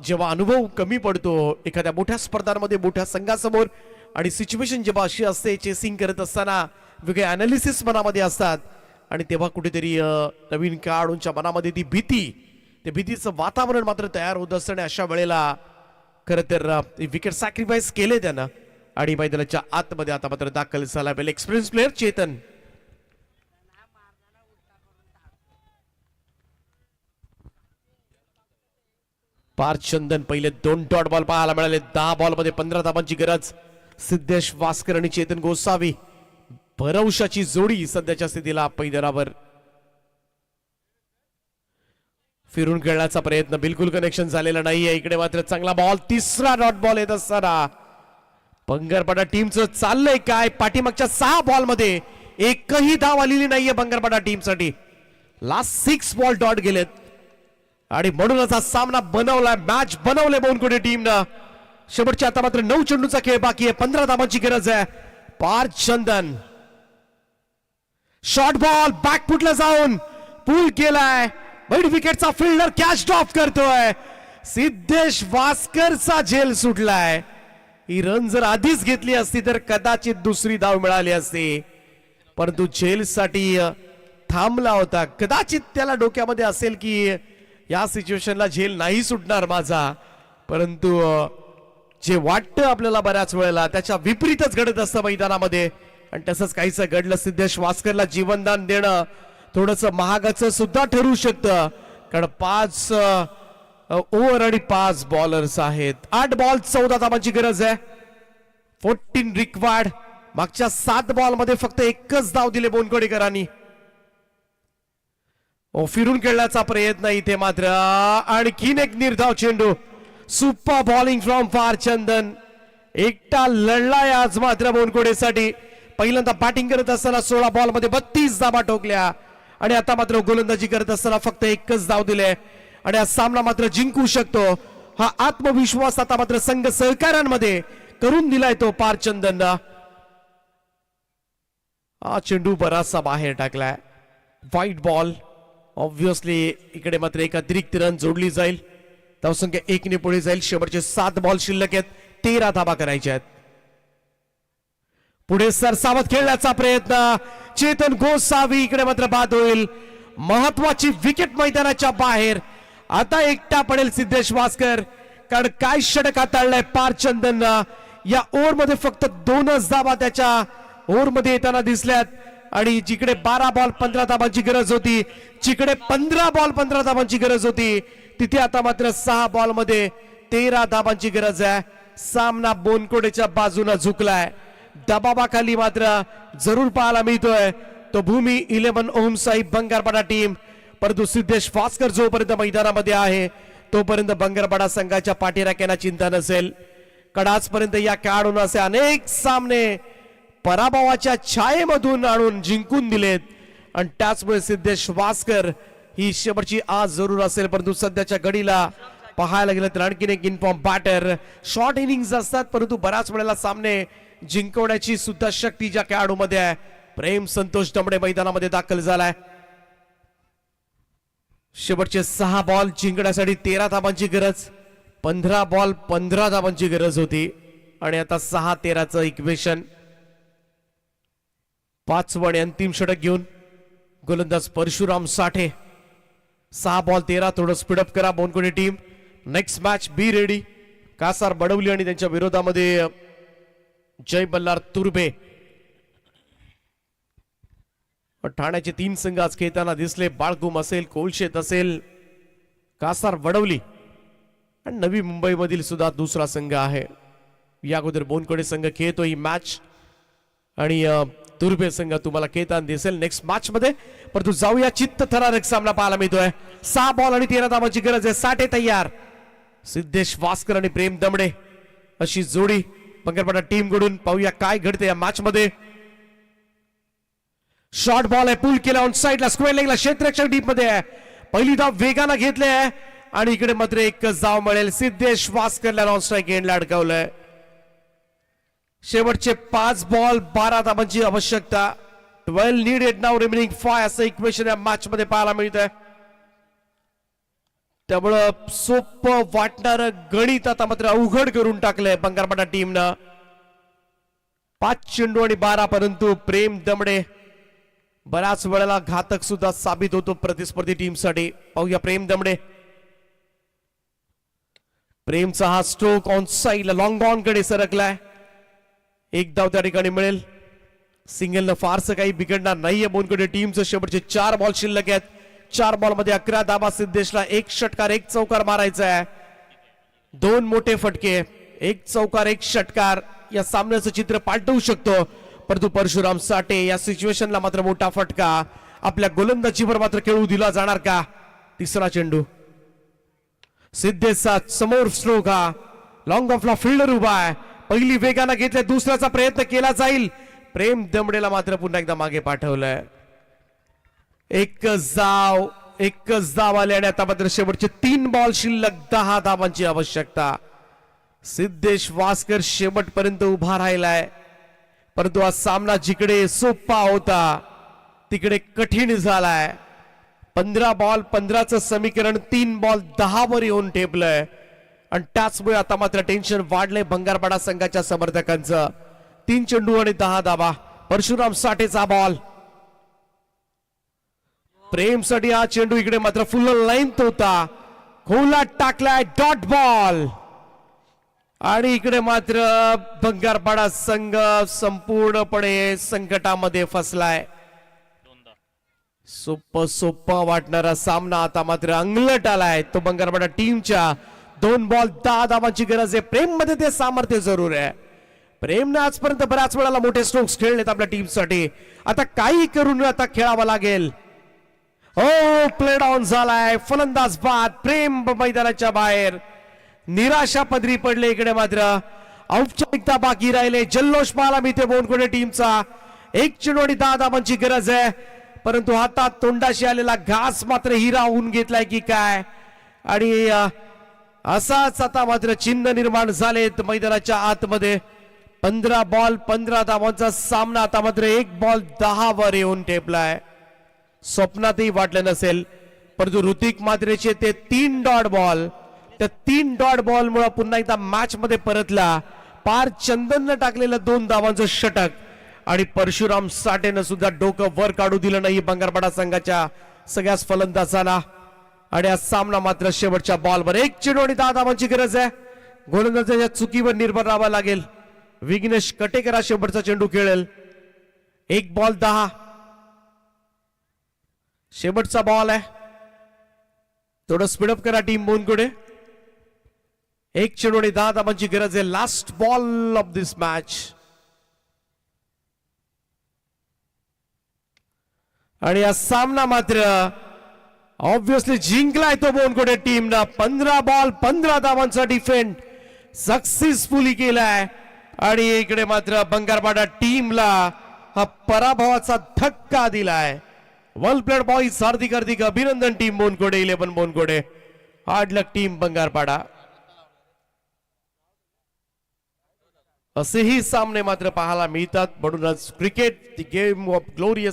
जेव्हा अनुभव कमी पडतो एखाद्या मोठ्या स्पर्धांमध्ये मोठ्या संघासमोर, आणि सिच्युएशन जेव्हा अशी असते, चेसिंग करत असताना वेगळे अनालिसिस मनामध्ये असतात, आणि तेव्हा कुठेतरी नवीन खेळाडूंच्या मनामध्ये ती भीती, ते भीतीचं वातावरण मात्र तयार होत असतं. आणि अशा वेळेला खरं तर विकेट सॅक्रिफाईस केले त्यानं. आणि मैदानाच्या आतमध्ये आता मात्र दाखल झाला वेल एक्सपिरियन्स प्लेअर चेतन. पारचंदन पहिले 2 डॉट बॉल पाहायला मिळाले. 10 बॉल मध्ये 15 धावांची गरज. सिद्धेश वास्कर आणि चेतन गोसावी भरवशाची जोडी सध्याच्या स्थितीला पैदरावर. फिरून खेळण्याचा प्रयत्न, बिलकुल कनेक्शन झालेला नाहीये. इकडे मात्र चांगला बॉल, तिसरा डॉट बॉल येत असताना बंगारपाडा टीमचं चाललंय काय. पाठीमागच्या 6 बॉल मध्ये एकही धाव आलेली नाहीये बंगारपाडा टीमसाठी. लास्ट 6 बॉल डॉट गेलेत आणि म्हणूनच हा सामना बनवलाय, मॅच बनवले बोनकुडे टीमनं. शेवटच्या आता मात्र 9 चेंडूचा खेळ बाकी आहे, 15 धावांची गरज आहे. पारचंदन शॉर्ट बॉल बॅकफुटला जाऊन पूल केलाय. मिड विकेटचा फिल्डर कॅच ड्रॉप करतोय. सिद्धेश वास्करचा झेल सुटलाय. ही रन जर आधीच घेतली असती तर कदाचित दुसरी धाव मिळाली असती, परंतु झेल साठी थांबला होता. कदाचित त्याला डोक्यामध्ये असेल की या सिच्युएशनला झेल नाही सुटणार माझा, परंतु जे वाटतं आपल्याला बऱ्याच वेळेला त्याच्या विपरीतच घडत असतं मैदानामध्ये. आणि तसंच काहीसं घडलं. सिद्धेश वास्करला जीवनदान देणं थोडंसं महागाचं सुद्धा ठरू शकतं, कारण 5 ओव्हर आणि 5 बॉलर्स आहेत. 8 बॉल 14 धावांची गरज आहे. 14 रिक्वायर्ड. मागच्या 7 बॉल मध्ये फक्त एकच धाव दिले बोनकोडेकरांनी. फिरून खेळण्याचा प्रयत्न इथे मात्र आणखीन एक निर्धाव चेंडू. सुपर बॉलिंग फ्रॉम फार चंदन. एकटा लढलाय आज मात्र बोनकोडेसाठी. पहिल्यांदा बॅटिंग करत असताना 16 बॉल मध्ये 32 धावा ठोकल्या आणि आता मात्र गोलंदाजी करत असताना फक्त एकच धाव दिले आणि हा सामना मात्र जिंकू शकतो. हा आत्मविश्वास आता मात्र संघ सहकाऱ्यांमध्ये करून दिलाय तो पार चंदननं. हा चेंडू बराचसा बाहेर टाकलाय. White ball. ऑब्व्हियसली इकडे मात्र एक अतिरिक्त रन जोडली जाईल. धावसंख्या 1 ने पुढे जाईल. शेवटचे 7 बॉल शिल्लक आहेत. 13 धावा करायच्या आहेत. पुढे सरसावत खेळण्याचा प्रयत्न. चेतन गोसावी इकडे मात्र बाद होईल. महत्वाची विकेट मैदानाच्या बाहेर. आता एकटा पडेल सिद्धेश वास्कर, कारण काय षटक हाताळलंय पार चंदननं. या ओव्हर मध्ये फक्त 2च धावा त्याच्या ओव्हर मध्ये येताना दिसल्यात आणि जिकडे 12 बॉल 15 धावांची गरज होती, जिकडे 15 बॉल 15 धावांची गरज होती, तिथे आता मात्र 6 बॉल मध्ये 13 धावांची गरज आहे. सामना बोनकोडेच्या बाजूने झुकलाय. दबावाखाली मात्र जरूर पाहायला मिळतोय तो भूमी 11 ओम साई बंगारपाडा टीम. परंतु सिद्धेश वास्कर जोपर्यंत मैदानामध्ये आहे तोपर्यंत बंगारपाडा संघाच्या पाठीराख्यांना चिंता नसेल. कडाचपर्यंत या खेळाडूंना असे अनेक सामने पराभवाच्या छायेमधून आणून जिंकून दिलेत आणि त्याचमुळे सिद्धेश वास्कर ही शेवटची आज जरूर असेल. परंतु सध्याच्या घडीला पाहायला गेलं तर आणखीन एक इनफॉर्म बॅटर. शॉर्ट इनिंग्स असतात परंतु बऱ्याच वेळेला सामने जिंकवण्याची सुद्धा शक्ती ज्या खेळाडूमध्ये आहे. प्रेम संतोष दमडे मैदानामध्ये दाखल झालाय. शेवटचे 6 बॉल जिंकण्यासाठी 13 धावांची गरज. 15 बॉल 15 धावांची गरज होती आणि आता 6-13चं इक्वेशन. 5वं आणि अंतिम षटक घेऊन गोलंदाज परशुराम साठे. 6 बॉल 13. थोडं स्पीडअप करा Bonkode team. Next match be ready. Kasar Badavali आणि त्यांच्या विरोधामध्ये जय बल्लार तुर्बे. ठाण्याचे 3 संघ आज खेळताना दिसले. बाळगुम असेल, कोळशेत असेल, कासार वडवली आणि नवी मुंबईमधील सुद्धा दुसरा संघ आहे. या अगोदर बोनकोडे संघ खेळतो ही मॅच आणि तुर्बे संघ तुम्हाला खेळताना दिसेल नेक्स्ट मॅच मध्ये. परंतु जाऊया चित्त थरारक सामना पाहायला मिळतोय. 6 बॉल आणि 13 धावांची गरज आहे. साठे तयार. सिद्धेश वास्कर आणि प्रेम दमडे अशी जोडी बंगारपाडा टीम कडून. पाहूया काय घडते या मॅच मध्ये. शॉर्ट बॉल आहे. पुल केला ऑन साइडला स्क्वेअर लेगला. क्षेत्ररक्षक डीप मध्ये आहे. पहिली धाव वेगानं घेतली आहे आणि इकडे मात्र एकच धाव मिळेल. सिद्धेश वास्करला नॉन स्ट्राईक एंडला अडकवलंय. शेवटचे 5 बॉल 12 धावांची आवश्यकता. 12 नीडेड नाव रिमेनिंग 5 असं इक्वेशन या मॅच मध्ये पाहायला मिळत आहे. त्यामुळं सोपं वाटणारं गणित आता मात्र अवघड करून टाकलंय बंगारपाडा टीमनं. 5 चेंडू आणि 12. परंतु प्रेम दमडे बऱ्याच वेळेला घातक सुद्धा साबित होतो प्रतिस्पर्धी टीमसाठी. पाहूया प्रेम दमडे. प्रेमचा हा stroke on side long on कडे सरकलाय. 1 धाव त्या ठिकाणी मिळेल. सिंगलनं फारसं काही बिघडणार नाहीये बोनकोडे टीमचं. शेवटचे 4 बॉल शिल्लक आहेत. 4 बॉल मध्ये 11 धावा. सिद्धेशला 1 षटकार 1 चौकार मारायचा आहे. 2 मोठे फटके, 1 चौकार 1 षटकार या सामन्याचं चित्र पालटवू शकतो. परंतु परशुराम साठे या सिच्युएशनला मात्र मोठा फटका. आपल्या गोलंदाजीवर मात्र खेळू दिला जाणार का. तिसरा चेंडू. सिद्धेशचा समोर स्ट्रोक. हा लॉंग ऑफला फिल्डर उभा आहे. पहिली वेगानं घेतले. दुसऱ्याचा प्रयत्न केला जाईल. प्रेम दमडेला मात्र पुन्हा एकदा मागे पाठवलंय. एकच धाव आले आणि आता मात्र शेवटचे 3 बॉल शिल्लक. 10 धावांची आवश्यकता. सिद्धेश वास्कर शेवटपर्यंत उभा राहिलाय. परंतु हा सामना जिकडे सोपा होता तिकडे कठीण झालाय. 15 बॉल 15चं समीकरण 3 बॉल 10 वर येऊन ठेपलंय आणि त्याचमुळे आता मात्र टेन्शन वाढलंय बंगारपाडा संघाच्या समर्थकांचं. 3 चेंडू आणि 10 धावा. परशुराम साठेचा बॉल. प्रेमसाठी हा चेंडू इकडे मात्र फुल लाईन होता, खोलात टाकलाय, डॉट बॉल. आणि इकडे मात्र बंगारपाडा संघ संपूर्णपणे संकटामध्ये फसलाय. सोपा वाटणारा सामना आता मात्र अंगलट आलाय. तो बंगारपाडा टीमच्या 2 बॉल 10 धावांची गरज आहे. प्रेम मध्ये ते सामर्थ्य जरूर आहे. प्रेमने आजपर्यंत बऱ्याच वेळाला मोठे स्ट्रोक्स खेळलेत आपल्या टीमसाठी. आता काही करून आता खेळावं लागेल. हो, प्ले डाऊन झालाय, फलंदाज बाद. प्रेम मैदानाच्या बाहेर, निराशा पदरी पडले. इकडे मात्र औपचारिकता बाकी राहिले. जल्लोष पाहायला मिळते बोनकोडे टीमचा. 1 चेंडू आणि 10 धावांची गरज आहे, परंतु हातात तोंडाशी आलेला घास मात्र हिरा होऊन घेतलाय की काय. आणि असाच आता मात्र चिन्ह निर्माण झालेत मैदानाच्या आतमध्ये. 15 बॉल 15 धावांचा सामना आता मात्र 1 बॉल 10 वर येऊन टेपलाय. स्वप्नातही वाटलं नसेल, परंतु ऋतिक मात्रेचे ते 3 डॉट बॉल, त्या 3 डॉट बॉल मुळे पुन्हा एकदा मॅच मध्ये परतला. पार चंदननं टाकलेलं 2 धावांचं षटक आणि परशुराम साठेनं सुद्धा डोकं वर काढू दिलं नाही बंगारपाडा संघाच्या सगळ्याच फलंदाजांना. आणि हा सामना मात्र शेवटच्या बॉलवर 1 चेंडू आणि 10 धावांची गरज आहे. गोलंदाजाच्या चुकीवर निर्भर राहावं लागेल. विघ्नेश कटेकर हा शेवटचा चेंडू खेळेल. 1 बॉल 10 शेवटचा बॉल आहे. थोडं स्पीडअप करा टीम बोनकडे. 1 चेंडू आणि 10 धावांची गरज आहे. Last ball of this match. आणि हा सामना मात्र ऑब्विसली जिंकलाय तो बोनकोडे टीमनं. 15 बॉल 15 धावांचा डिफेंड सक्सेसफुली केलाय. आणि इकडे मात्र बंगारपाडा टीमला हा पराभवाचा धक्का दिलाय. वेल प्लेड बॉईज. हार्दिक हार्दिक अभिनंदन टीम बोनकोडे, 11 बोनकोडे. हार्ड लक टीम बंगारपाडा. असेही सामने मात्र पाहायला मिळतात. म्हणूनच cricket the game of glorious